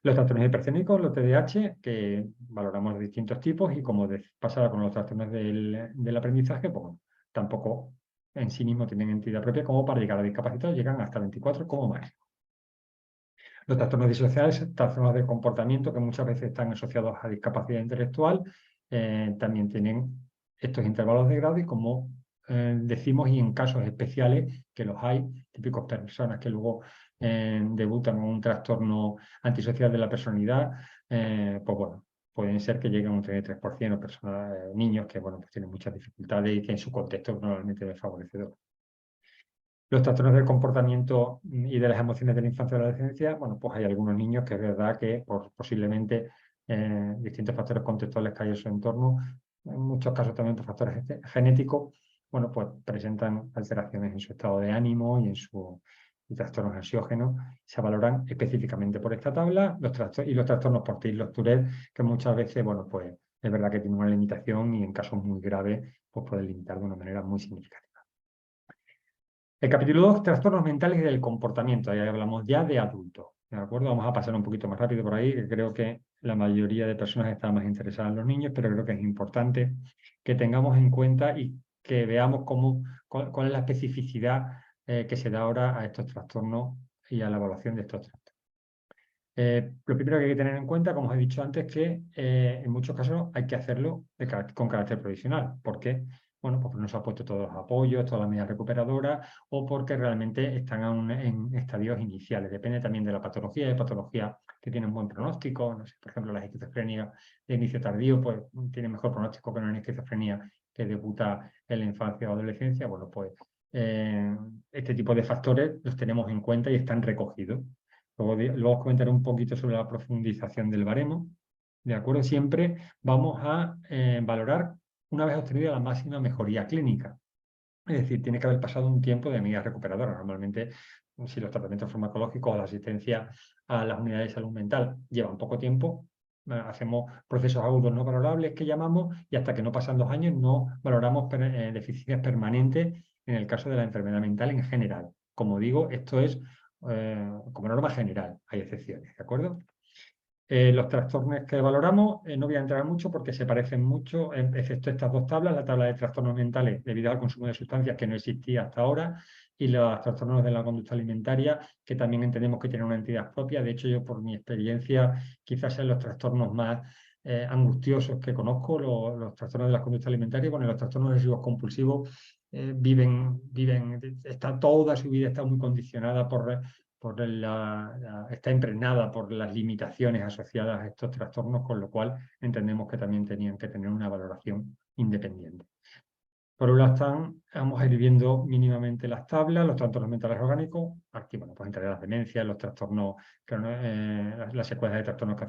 Los trastornos hipercénicos, los TDAH, que valoramos de distintos tipos y como pasaba con los trastornos del aprendizaje, pues bueno, tampoco en sí mismo tienen entidad propia como para llegar a discapacitados, llegan hasta 24 como máximo. Los trastornos disociales, trastornos de comportamiento que muchas veces están asociados a discapacidad intelectual, también tienen estos intervalos de grado y como decimos, y en casos especiales, que los hay, típicos personas que luego debutan con un trastorno antisocial de la personalidad, pues bueno, pueden ser que lleguen a un 33% personas, niños que bueno, pues tienen muchas dificultades y que en su contexto normalmente es desfavorecedor. Los trastornos del comportamiento y de las emociones de la infancia y la adolescencia, bueno, pues hay algunos niños que es verdad que por posiblemente distintos factores contextuales que hay en su entorno, en muchos casos también por factores genéticos, bueno, pues presentan alteraciones en su estado de ánimo y en su trastornos ansiógenos. Se valoran específicamente por esta tabla los trastornos por TIC, los Tourette, que muchas veces, bueno, pues es verdad que tienen una limitación y en casos muy graves, pues pueden limitar de una manera muy significativa. El capítulo 2, trastornos mentales y del comportamiento. Ahí hablamos ya de adultos. ¿De acuerdo? Vamos a pasar un poquito más rápido por ahí, que creo que la mayoría de personas están más interesadas en los niños, pero creo que es importante que tengamos en cuenta y que veamos cuál es la especificidad que se da ahora a estos trastornos y a la evaluación de estos trastornos. Lo primero que hay que tener en cuenta, como os he dicho antes, es que en muchos casos hay que hacerlo con carácter provisional. ¿Por qué? Bueno, porque no se han puesto todos los apoyos, todas las medidas recuperadoras o porque realmente están aún en estadios iniciales. Depende también de la patología. Hay patologías que tienen buen pronóstico. No sé, por ejemplo, la esquizofrenia de inicio tardío pues, tiene mejor pronóstico que una esquizofrenia que debuta en la infancia o adolescencia. Bueno, pues este tipo de factores los tenemos en cuenta y están recogidos. Luego os comentaré un poquito sobre la profundización del baremo. ¿De acuerdo? Siempre vamos a valorar una vez obtenida la máxima mejoría clínica. Es decir, tiene que haber pasado un tiempo de medidas recuperadoras. Normalmente, si los tratamientos farmacológicos o la asistencia a las unidades de salud mental llevan poco tiempo, hacemos procesos agudos no valorables que llamamos y hasta que no pasan 2 años no valoramos deficiencias permanentes en el caso de la enfermedad mental en general. Como digo, esto es como norma general, hay excepciones, ¿de acuerdo? Los trastornos que valoramos, no voy a entrar mucho porque se parecen mucho, excepto estas dos tablas, la tabla de trastornos mentales debido al consumo de sustancias que no existía hasta ahora y los trastornos de la conducta alimentaria que también entendemos que tienen una entidad propia. De hecho, yo por mi experiencia quizás sean los trastornos más angustiosos que conozco, los trastornos de la conducta alimentaria. Bueno, los trastornos obsesivos compulsivos está toda su vida está muy condicionada está impregnada por las limitaciones asociadas a estos trastornos, con lo cual entendemos que también tenían que tener una valoración independiente. Por un lado vamos a ir viendo mínimamente las tablas, los trastornos mentales orgánicos, aquí bueno, pues entre las demencias, los trastornos, las secuelas de trastornos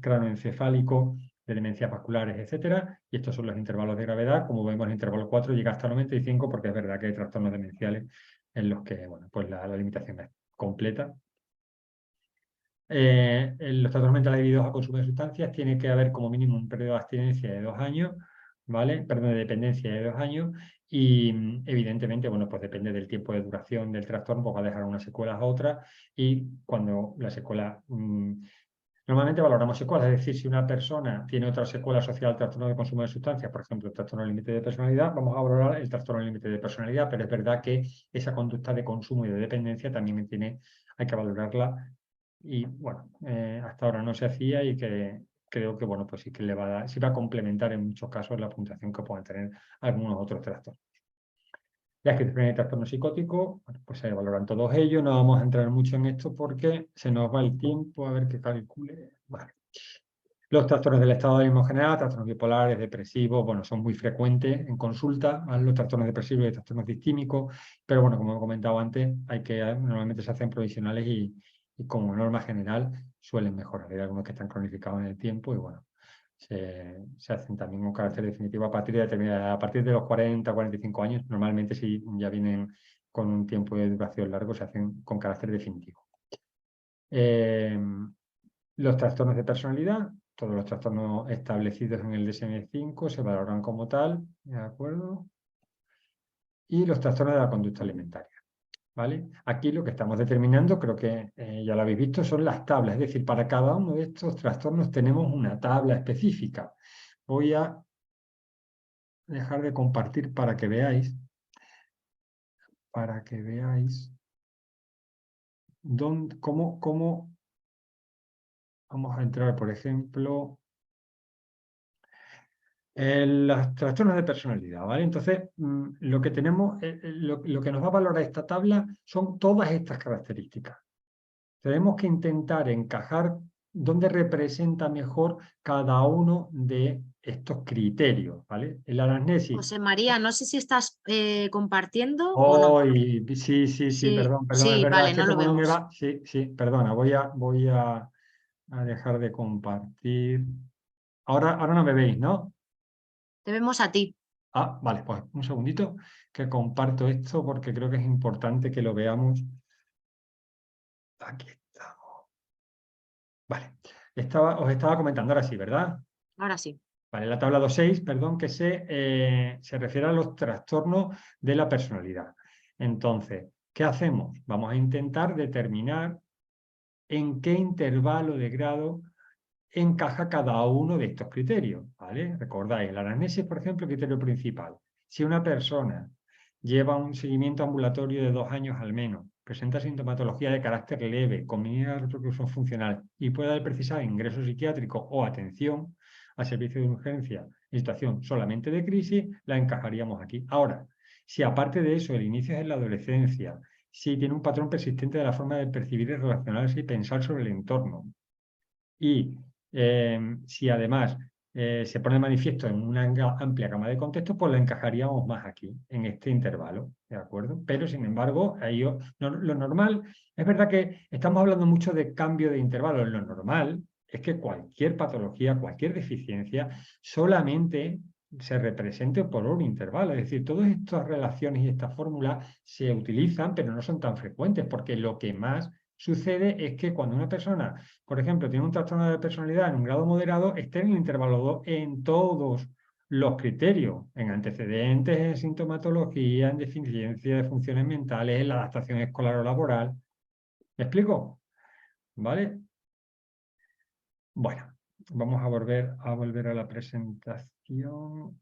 cráneoencefálicos, de demencias vasculares, etcétera, y estos son los intervalos de gravedad. Como vemos, el intervalo 4 llega hasta 95, porque es verdad que hay trastornos demenciales en los que bueno, pues la limitación es completa. Los trastornos mentales debidos a consumo de sustancias tiene que haber como mínimo un periodo de abstinencia de 2 años, ¿vale? Perdón, de dependencia de 2 años y evidentemente, bueno, pues depende del tiempo de duración del trastorno, pues va a dejar unas secuelas a otras y cuando la secuela... Normalmente valoramos secuelas, es decir, si una persona tiene otra secuela asociada al trastorno de consumo de sustancias, por ejemplo, el trastorno límite de personalidad, vamos a valorar el trastorno límite de personalidad, pero es verdad que esa conducta de consumo y de dependencia también hay que valorarla y, bueno, hasta ahora no se hacía y que creo que, bueno, pues sí que sí va a complementar en muchos casos la puntuación que puedan tener algunos otros trastornos. La esquizofrenia y trastorno psicótico, bueno, pues se valoran todos ellos, no vamos a entrar mucho en esto porque se nos va el tiempo, a ver qué calcule. Vale. Los trastornos del estado de ánimo general, trastornos bipolares, depresivos, bueno, son muy frecuentes en consulta, ¿vale? Los trastornos depresivos y trastornos distímicos, pero bueno, como he comentado antes, normalmente se hacen provisionales y y como norma general suelen mejorar. Hay algunos que están cronificados en el tiempo y bueno, se hacen también un carácter definitivo a partir de los 40, 45 años. Normalmente si ya vienen con un tiempo de duración largo se hacen con carácter definitivo. Los trastornos de personalidad, todos los trastornos establecidos en el DSM-5 se valoran como tal, ¿de acuerdo? Y los trastornos de la conducta alimentaria, ¿vale? Aquí lo que estamos determinando, creo que ya lo habéis visto, son las tablas. Es decir, para cada uno de estos trastornos tenemos una tabla específica. Voy a dejar de compartir para que veáis cómo vamos a entrar, por ejemplo, los trastornos de personalidad, ¿vale? Entonces, lo que tenemos, lo que nos va a valorar esta tabla son todas estas características. Tenemos que intentar encajar dónde representa mejor cada uno de estos criterios, ¿vale? El anamnesis. José María, no sé si estás compartiendo o no. Sí, perdón, es sí, verdad, vale, es que no lo como no me vemos. va, sí, perdona, voy a dejar de compartir. Ahora no me veis, ¿no? Te vemos a ti. Ah, vale, pues un segundito que comparto esto porque creo que es importante que lo veamos. Aquí estamos. Vale, os estaba comentando ahora sí, ¿verdad? Ahora sí. Vale, la tabla 2.6, perdón, que se refiere a los trastornos de la personalidad. Entonces, ¿qué hacemos? Vamos a intentar determinar en qué intervalo de grado encaja cada uno de estos criterios, ¿vale? Recordáis, la anamnesis, por ejemplo, criterio principal. Si una persona lleva un seguimiento ambulatorio de 2 años al menos, presenta sintomatología de carácter leve, con mínima repercusión funcional y puede precisar ingreso psiquiátrico o atención al servicio de urgencia en situación solamente de crisis, la encajaríamos aquí. Ahora, si aparte de eso el inicio es en la adolescencia, si tiene un patrón persistente de la forma de percibir y relacionarse y pensar sobre el entorno, y si además se pone de manifiesto en una amplia gama de contextos, pues la encajaríamos más aquí, en este intervalo, ¿de acuerdo? Pero, sin embargo, lo normal, es verdad que estamos hablando mucho de cambio de intervalo, lo normal es que cualquier patología, cualquier deficiencia, solamente se represente por un intervalo. Es decir, todas estas relaciones y estas fórmulas se utilizan, pero no son tan frecuentes, porque lo que más sucede es que cuando una persona, por ejemplo, tiene un trastorno de personalidad en un grado moderado, esté en el intervalo 2 en todos los criterios, en antecedentes, en sintomatología, en deficiencia de funciones mentales, en la adaptación escolar o laboral. ¿Me explico? ¿Vale? Bueno, vamos a volver a la presentación.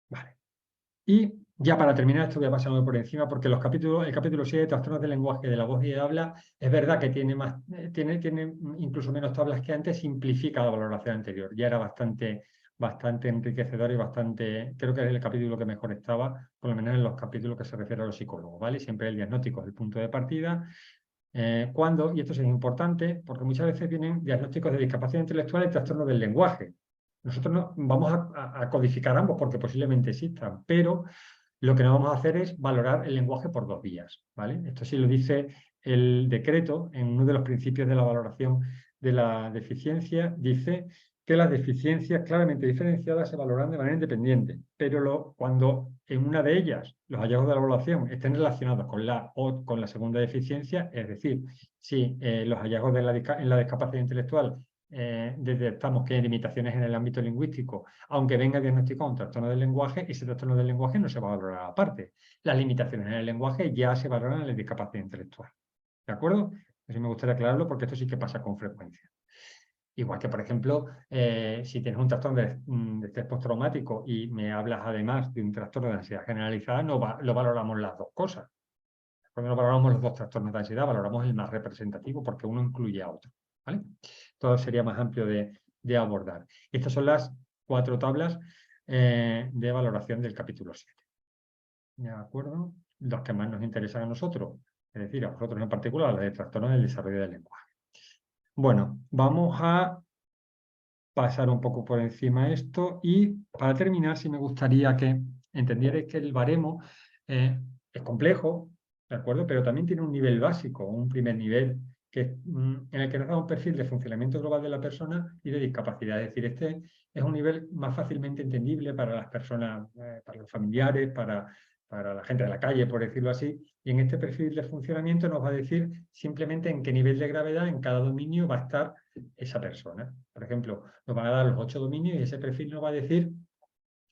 Vale. Y ya para terminar, esto voy a pasarme por encima porque el capítulo 7, trastornos del lenguaje de la voz y de habla, es verdad que tiene incluso menos tablas que antes, simplifica la valoración anterior. Ya era bastante enriquecedor y creo que es el capítulo que mejor estaba, por lo menos en los capítulos que se refiere a los psicólogos, ¿vale? Siempre el diagnóstico es el punto de partida. Y esto es importante, porque muchas veces vienen diagnósticos de discapacidad intelectual y trastornos del lenguaje. Nosotros no vamos a codificar ambos porque posiblemente existan, pero lo que no vamos a hacer es valorar el lenguaje por 2 vías, ¿vale? Esto sí lo dice el decreto en uno de los principios de la valoración de la deficiencia, dice que las deficiencias claramente diferenciadas se valoran de manera independiente, pero cuando en una de ellas los hallazgos de la evaluación estén relacionados con la segunda deficiencia, es decir, si los hallazgos en la discapacidad intelectual detectamos que hay limitaciones en el ámbito lingüístico, aunque venga diagnosticado un trastorno del lenguaje, ese trastorno del lenguaje no se va a valorar aparte. Las limitaciones en el lenguaje ya se valoran en la discapacidad intelectual. ¿De acuerdo? Eso me gustaría aclararlo porque esto sí que pasa con frecuencia. Igual que, por ejemplo, si tienes un trastorno de estrés postraumático y me hablas además de un trastorno de ansiedad generalizada, lo valoramos las dos cosas. Cuando no valoramos los 2 trastornos de ansiedad, valoramos el más representativo porque uno incluye a otro, ¿vale? Todo sería más amplio de abordar. Estas son las 4 tablas de valoración del capítulo 7. ¿De acuerdo? Los que más nos interesan a nosotros, es decir, a vosotros en particular, las de trastornos del desarrollo del lenguaje. Bueno, vamos a pasar un poco por encima esto y para terminar, sí me gustaría que entendierais que el baremo es complejo, ¿de acuerdo? Pero también tiene un nivel básico, un primer nivel, en el que nos da un perfil de funcionamiento global de la persona y de discapacidad. Es decir, este es un nivel más fácilmente entendible para las personas, para los familiares, para la gente de la calle, por decirlo así, y en este perfil de funcionamiento nos va a decir simplemente en qué nivel de gravedad en cada dominio va a estar esa persona. Por ejemplo, nos van a dar los 8 dominios y ese perfil nos va a decir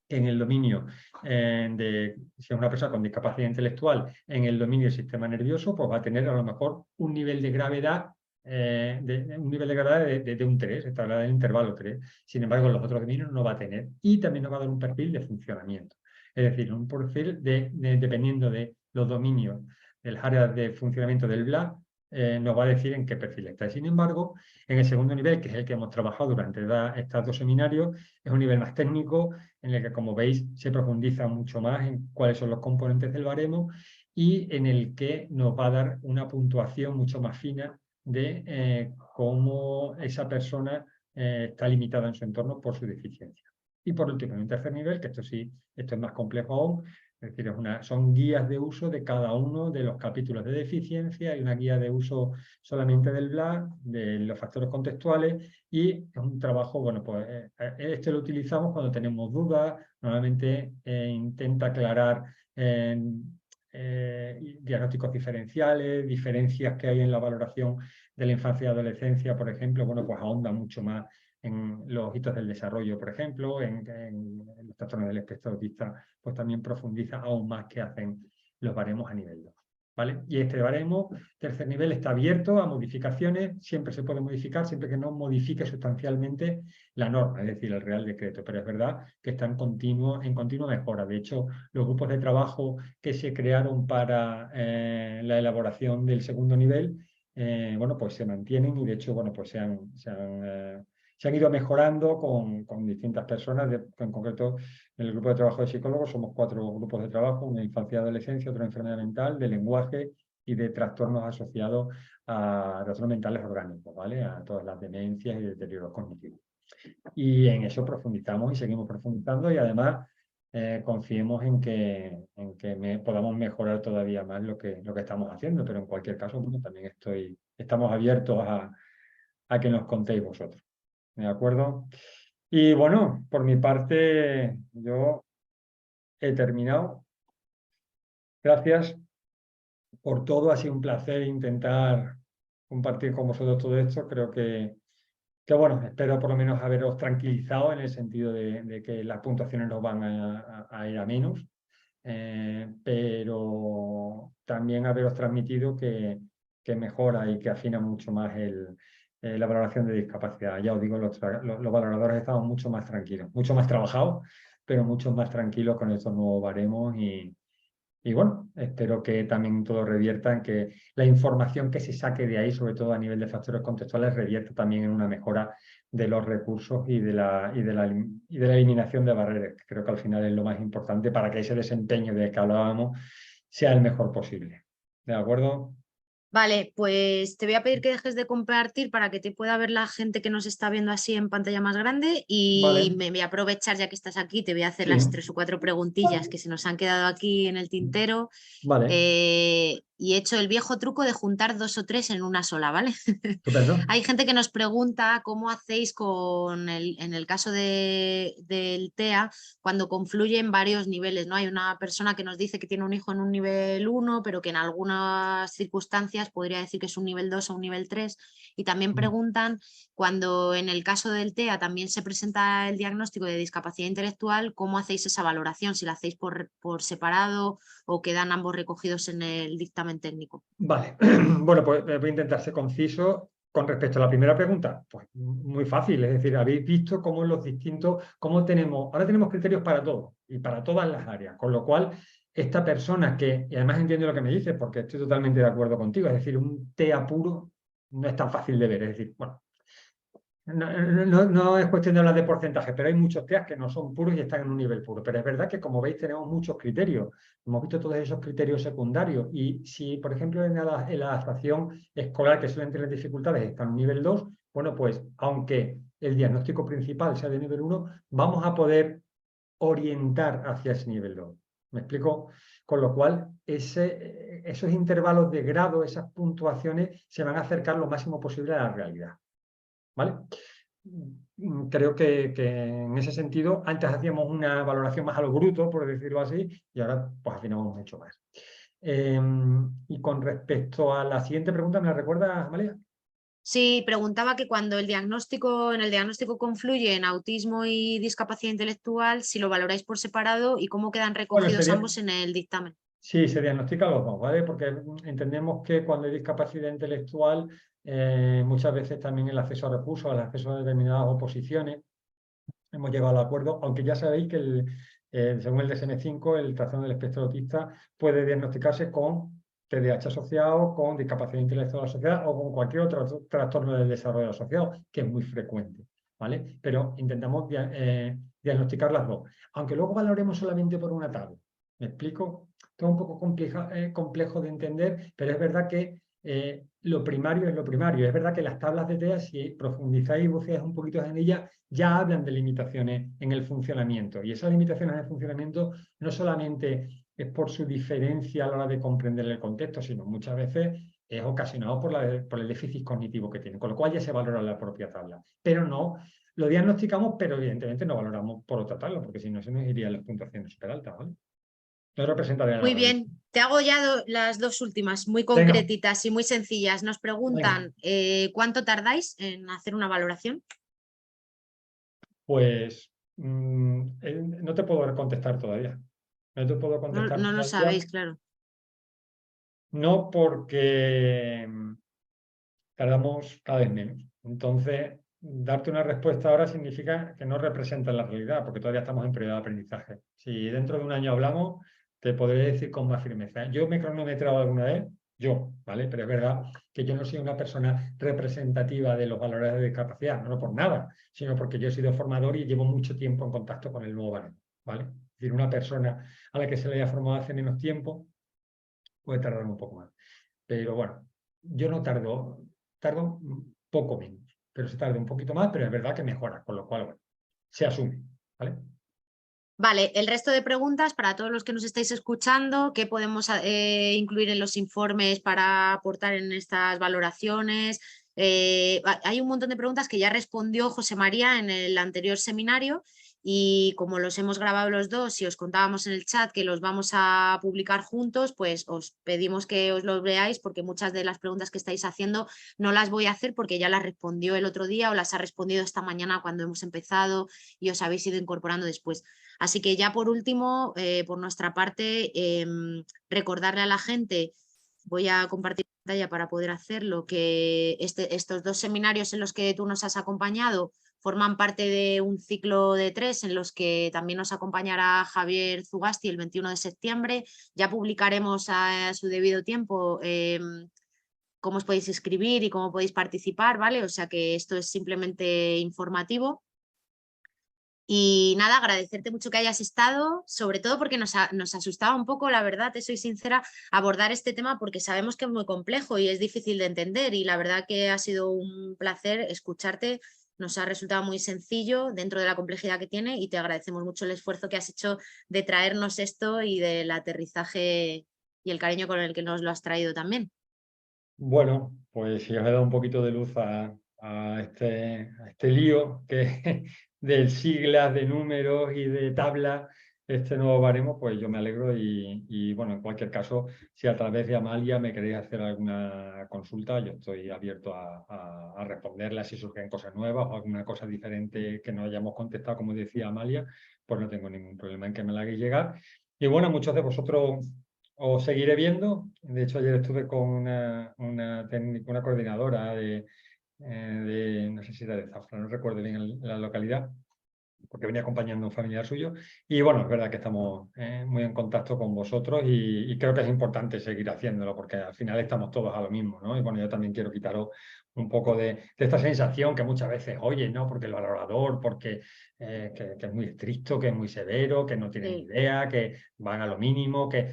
en el dominio si es una persona con discapacidad intelectual, en el dominio del sistema nervioso, pues va a tener a lo mejor un nivel de gravedad de un 3, está hablando del intervalo 3. Sin embargo, en los otros dominios no va a tener. Y también nos va a dar un perfil de funcionamiento. Es decir, un perfil dependiendo de los dominios del área de funcionamiento del BLA, nos va a decir en qué perfil está. Sin embargo, en el segundo nivel, que es el que hemos trabajado durante estos 2 seminarios, es un nivel más técnico, en el que, como veis, se profundiza mucho más en cuáles son los componentes del baremo y en el que nos va a dar una puntuación mucho más fina de cómo esa persona está limitada en su entorno por su deficiencia. Y por último, en un tercer nivel, que esto sí, esto es más complejo aún, es decir, son guías de uso de cada uno de los capítulos de deficiencia y una guía de uso solamente del BLA, de los factores contextuales, y es un trabajo, bueno, pues este lo utilizamos cuando tenemos dudas, normalmente intenta aclarar diagnósticos diferenciales, diferencias que hay en la valoración de la infancia y adolescencia, por ejemplo, bueno, pues ahonda mucho más en los hitos del desarrollo, por ejemplo, en los trastornos del espectro autista, pues también profundiza aún más que hacen los baremos a nivel 2. ¿Vale? Y este baremo, tercer nivel, está abierto a modificaciones, siempre se puede modificar, siempre que no modifique sustancialmente la norma, es decir, el Real Decreto, pero es verdad que está en continua mejora. De hecho, los grupos de trabajo que se crearon para la elaboración del segundo nivel, bueno, pues se mantienen y de hecho, bueno, pues se han ido mejorando con distintas personas, en concreto en el grupo de trabajo de psicólogos somos 4 grupos de trabajo, una infancia y adolescencia, otra enfermedad mental, de lenguaje y de trastornos asociados a trastornos mentales orgánicos, ¿vale? A todas las demencias y deterioros cognitivos. Y en eso profundizamos y seguimos profundizando y además confiemos en que podamos mejorar todavía más lo que estamos haciendo, pero en cualquier caso, bueno, también estamos abiertos a que nos contéis vosotros. ¿De acuerdo? Y bueno, por mi parte, yo he terminado. Gracias por todo. Ha sido un placer intentar compartir con vosotros todo esto. Creo que bueno, espero por lo menos haberos tranquilizado en el sentido de que las puntuaciones no van a ir a menos, pero también haberos transmitido que mejora y que afina mucho más la valoración de discapacidad. Ya os digo, los valoradores estamos mucho más tranquilos, mucho más trabajados, pero mucho más tranquilos con estos nuevos baremos y bueno, espero que también todo revierta en que la información que se saque de ahí, sobre todo a nivel de factores contextuales, revierta también en una mejora de los recursos y de la eliminación de barreras, que creo que al final es lo más importante para que ese desempeño del que hablábamos sea el mejor posible. ¿De acuerdo? Vale, pues te voy a pedir que dejes de compartir para que te pueda ver la gente que nos está viendo así en pantalla más grande y Vale. me voy a aprovechar ya que estás aquí, te voy a hacer Sí. las 3 o 4 preguntillas que se nos han quedado aquí en el tintero. Vale. Y he hecho el viejo truco de juntar 2 o 3 en una sola, ¿vale? Estupendo. Hay gente que nos pregunta cómo hacéis en el caso del TEA, cuando confluyen varios niveles, ¿no? Hay una persona que nos dice que tiene un hijo en un nivel 1, pero que en algunas circunstancias podría decir que es un nivel 2 o un nivel 3. Y también preguntan cuando en el caso del TEA también se presenta el diagnóstico de discapacidad intelectual, ¿cómo hacéis esa valoración? Si la hacéis por separado o quedan ambos recogidos en el dictamen técnico. Vale, bueno, pues voy a intentar ser conciso. Con respecto a la primera pregunta, pues muy fácil, es decir, habéis visto cómo ahora tenemos criterios para todo y para todas las áreas, con lo cual esta persona y además entiendo lo que me dices porque estoy totalmente de acuerdo contigo, es decir, un TEA puro no es tan fácil de ver, es decir, bueno, no es cuestión de hablar de porcentajes, pero hay muchos TEAs que no son puros y están en un nivel puro. Pero es verdad que, como veis, tenemos muchos criterios. Hemos visto todos esos criterios secundarios. Y si, por ejemplo, en la adaptación escolar, que suelen tener dificultades, está en un nivel 2, Bueno, pues aunque el diagnóstico principal sea de nivel 1, vamos a poder orientar hacia ese nivel 2. ¿Me explico? Con lo cual, esos intervalos de grado, esas puntuaciones, se van a acercar lo máximo posible a la realidad. ¿Vale? Creo que en ese sentido, antes hacíamos una valoración más a lo bruto, por decirlo así, y ahora pues afinamos mucho más. Y con respecto a la siguiente pregunta, ¿me la recuerdas, Amalia? Sí, preguntaba que cuando en el diagnóstico confluyen autismo y discapacidad intelectual, si lo valoráis por separado y cómo quedan recogidos ambos en el dictamen. Sí, se diagnostican los dos, ¿vale? Porque entendemos que cuando hay discapacidad intelectual, muchas veces también el acceso a recursos, el acceso a determinadas oposiciones, hemos llegado al acuerdo, aunque ya sabéis que según el DSM-5, el trastorno del espectro autista puede diagnosticarse con TDAH asociado, con discapacidad intelectual asociada o con cualquier otro trastorno del desarrollo asociado, que es muy frecuente, ¿vale? Pero intentamos diagnosticar las dos, aunque luego valoremos solamente por una tabla. ¿Me explico? Todo un poco complejo de entender, pero es verdad que lo primario es lo primario. Es verdad que las tablas de TEA, si profundizáis y buceáis un poquito en ellas, ya hablan de limitaciones en el funcionamiento. Y esas limitaciones en el funcionamiento no solamente es por su diferencia a la hora de comprender el contexto, sino muchas veces es ocasionado por el déficit cognitivo que tienen, con lo cual ya se valora la propia tabla. Pero no, lo diagnosticamos, pero evidentemente no valoramos por otra tabla, porque si no se nos irían las puntuaciones súper altas, ¿vale? No representaría la Muy realidad. bien, te hago ya las dos últimas, muy Venga, concretitas y muy sencillas. Nos venga. preguntan, ¿cuánto tardáis en hacer una valoración? Pues no te puedo contestar todavía. No te puedo No, contestar no lo todavía. sabéis, claro. No porque tardamos cada vez menos. Entonces, darte una respuesta ahora significa que no representa la realidad, porque todavía estamos en periodo de aprendizaje. Si dentro de un año hablamos, te podré decir con más firmeza. Yo me he cronometrado alguna vez, yo, ¿vale? Pero es verdad que yo no soy una persona representativa de los valores de discapacidad, no por nada, sino porque yo he sido formador y llevo mucho tiempo en contacto con el nuevo baremo, ¿vale? Es decir, una persona a la que se le haya formado hace menos tiempo puede tardar un poco más. Pero bueno, yo no tardo poco menos, pero se tarda un poquito más, pero es verdad que mejora, con lo cual, bueno, se asume, ¿vale? Vale, el resto de preguntas para todos los que nos estáis escuchando, ¿qué podemos incluir en los informes para aportar en estas valoraciones? Hay un montón de preguntas que ya respondió José María en el anterior seminario y como los hemos grabado los dos y os contábamos en el chat que los vamos a publicar juntos, pues os pedimos que os los veáis porque muchas de las preguntas que estáis haciendo no las voy a hacer porque ya las respondió el otro día o las ha respondido esta mañana cuando hemos empezado y os habéis ido incorporando después. Así que ya por último, por nuestra parte, recordarle a la gente, voy a compartir pantalla para poder hacerlo, que estos dos seminarios en los que tú nos has acompañado forman parte de un ciclo de 3 en los que también nos acompañará Javier Zugasti el 21 de septiembre. Ya publicaremos a su debido tiempo cómo os podéis inscribir y cómo podéis participar, ¿vale? O sea que esto es simplemente informativo. Y nada, agradecerte mucho que hayas estado, sobre todo porque nos asustaba un poco, la verdad, te soy sincera, abordar este tema porque sabemos que es muy complejo y es difícil de entender y la verdad que ha sido un placer escucharte, nos ha resultado muy sencillo dentro de la complejidad que tiene y te agradecemos mucho el esfuerzo que has hecho de traernos esto y del aterrizaje y el cariño con el que nos lo has traído también. Bueno, pues si os he dado un poquito de luz a este lío que de siglas, de números y de tablas, este nuevo baremo, pues yo me alegro y bueno, en cualquier caso, si a través de Amalia me queréis hacer alguna consulta, yo estoy abierto a responderla si surgen cosas nuevas o alguna cosa diferente que no hayamos contestado, como decía Amalia, pues no tengo ningún problema en que me la hagáis llegar. Y bueno, muchos de vosotros os seguiré viendo. De hecho, ayer estuve con una coordinadora no sé si era de Zafra, no recuerdo bien la localidad, porque venía acompañando a un familiar suyo. Y bueno, es verdad que estamos muy en contacto con vosotros y creo que es importante seguir haciéndolo, porque al final estamos todos a lo mismo, ¿no? Y bueno, yo también quiero quitaros un poco de esta sensación que muchas veces oye, ¿no? Porque el valorador, porque que es muy estricto, que es muy severo, que no tienen Sí. idea, que van a lo mínimo, que...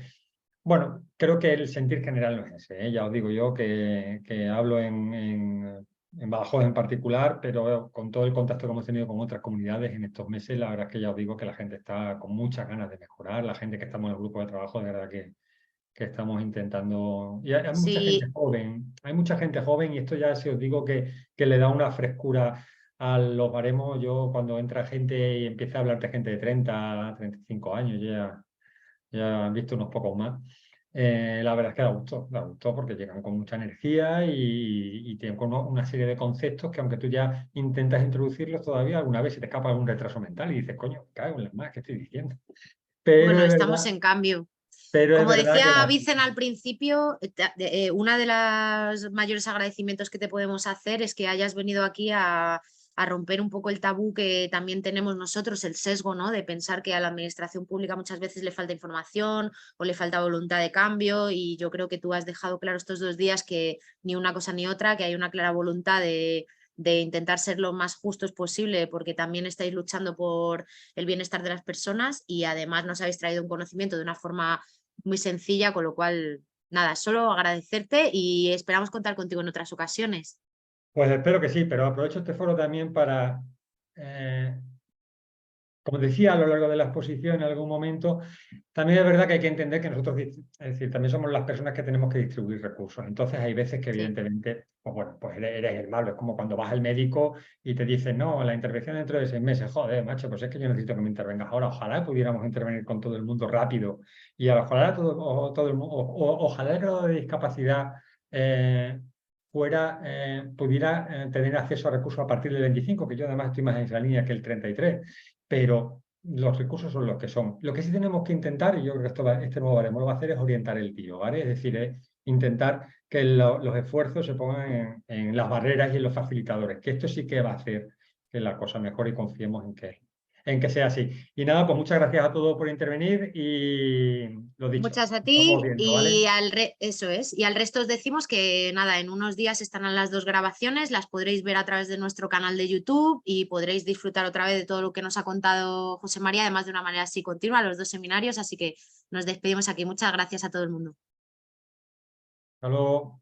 Bueno, creo que el sentir general no es ese, ¿eh? Ya os digo yo que hablo en en Badajoz en particular, pero con todo el contacto que hemos tenido con otras comunidades en estos meses, la verdad es que ya os digo que la gente está con muchas ganas de mejorar, la gente que estamos en el grupo de trabajo, de verdad que estamos intentando... Y hay mucha gente Sí, joven, hay mucha gente joven y esto ya si os digo que le da una frescura a los baremos. Yo cuando entra gente y empieza a hablar de gente de 30, 35 años, ya han visto unos pocos más. La verdad es que da gusto porque llegan con mucha energía y tienen con una serie de conceptos que aunque tú ya intentas introducirlos todavía, alguna vez se te escapa algún retraso mental y dices, coño, me cago en las más, ¿qué estoy diciendo? Pero bueno, es estamos verdad, en cambio. pero es Como verdad que decía la... Vicen al principio, una de los mayores agradecimientos que te podemos hacer es que hayas venido aquí a romper un poco el tabú que también tenemos nosotros, el sesgo, ¿no? De pensar que a la administración pública muchas veces le falta información o le falta voluntad de cambio, y yo creo que tú has dejado claro estos 2 días que ni una cosa ni otra, que hay una clara voluntad de intentar ser lo más justos posible, porque también estáis luchando por el bienestar de las personas y además nos habéis traído un conocimiento de una forma muy sencilla, con lo cual, nada, solo agradecerte y esperamos contar contigo en otras ocasiones. Pues espero que sí, pero aprovecho este foro también para, como decía a lo largo de la exposición en algún momento, también es verdad que hay que entender que nosotros, es decir, también somos las personas que tenemos que distribuir recursos. Entonces hay veces que Sí. evidentemente, pues bueno, pues eres el malo. Es como cuando vas al médico y te dicen, no, la intervención dentro de 6 meses. Joder, macho, pues es que yo necesito que me intervengas ahora. Ojalá pudiéramos intervenir con todo el mundo rápido y ojalá todo el mundo, ojalá el grado de discapacidad pudiera tener acceso a recursos a partir del 25, que yo además estoy más en esa línea que el 33, pero los recursos son los que son. Lo que sí tenemos que intentar, y yo creo que este nuevo baremo lo va a hacer, es orientar el tiro, ¿vale? Es decir, intentar que los esfuerzos se pongan en las barreras y en los facilitadores, que esto sí que va a hacer que la cosa mejore y confiemos en que sea así. Y nada, pues muchas gracias a todos por intervenir y lo dicho, Muchas a nos vamos ti viendo, ¿vale? y eso es. Y al resto os decimos que nada, en unos días estarán las 2 grabaciones, las podréis ver a través de nuestro canal de YouTube y podréis disfrutar otra vez de todo lo que nos ha contado José María, además de una manera así continua, los 2 seminarios. Así que nos despedimos aquí. Muchas gracias a todo el mundo. Hasta luego.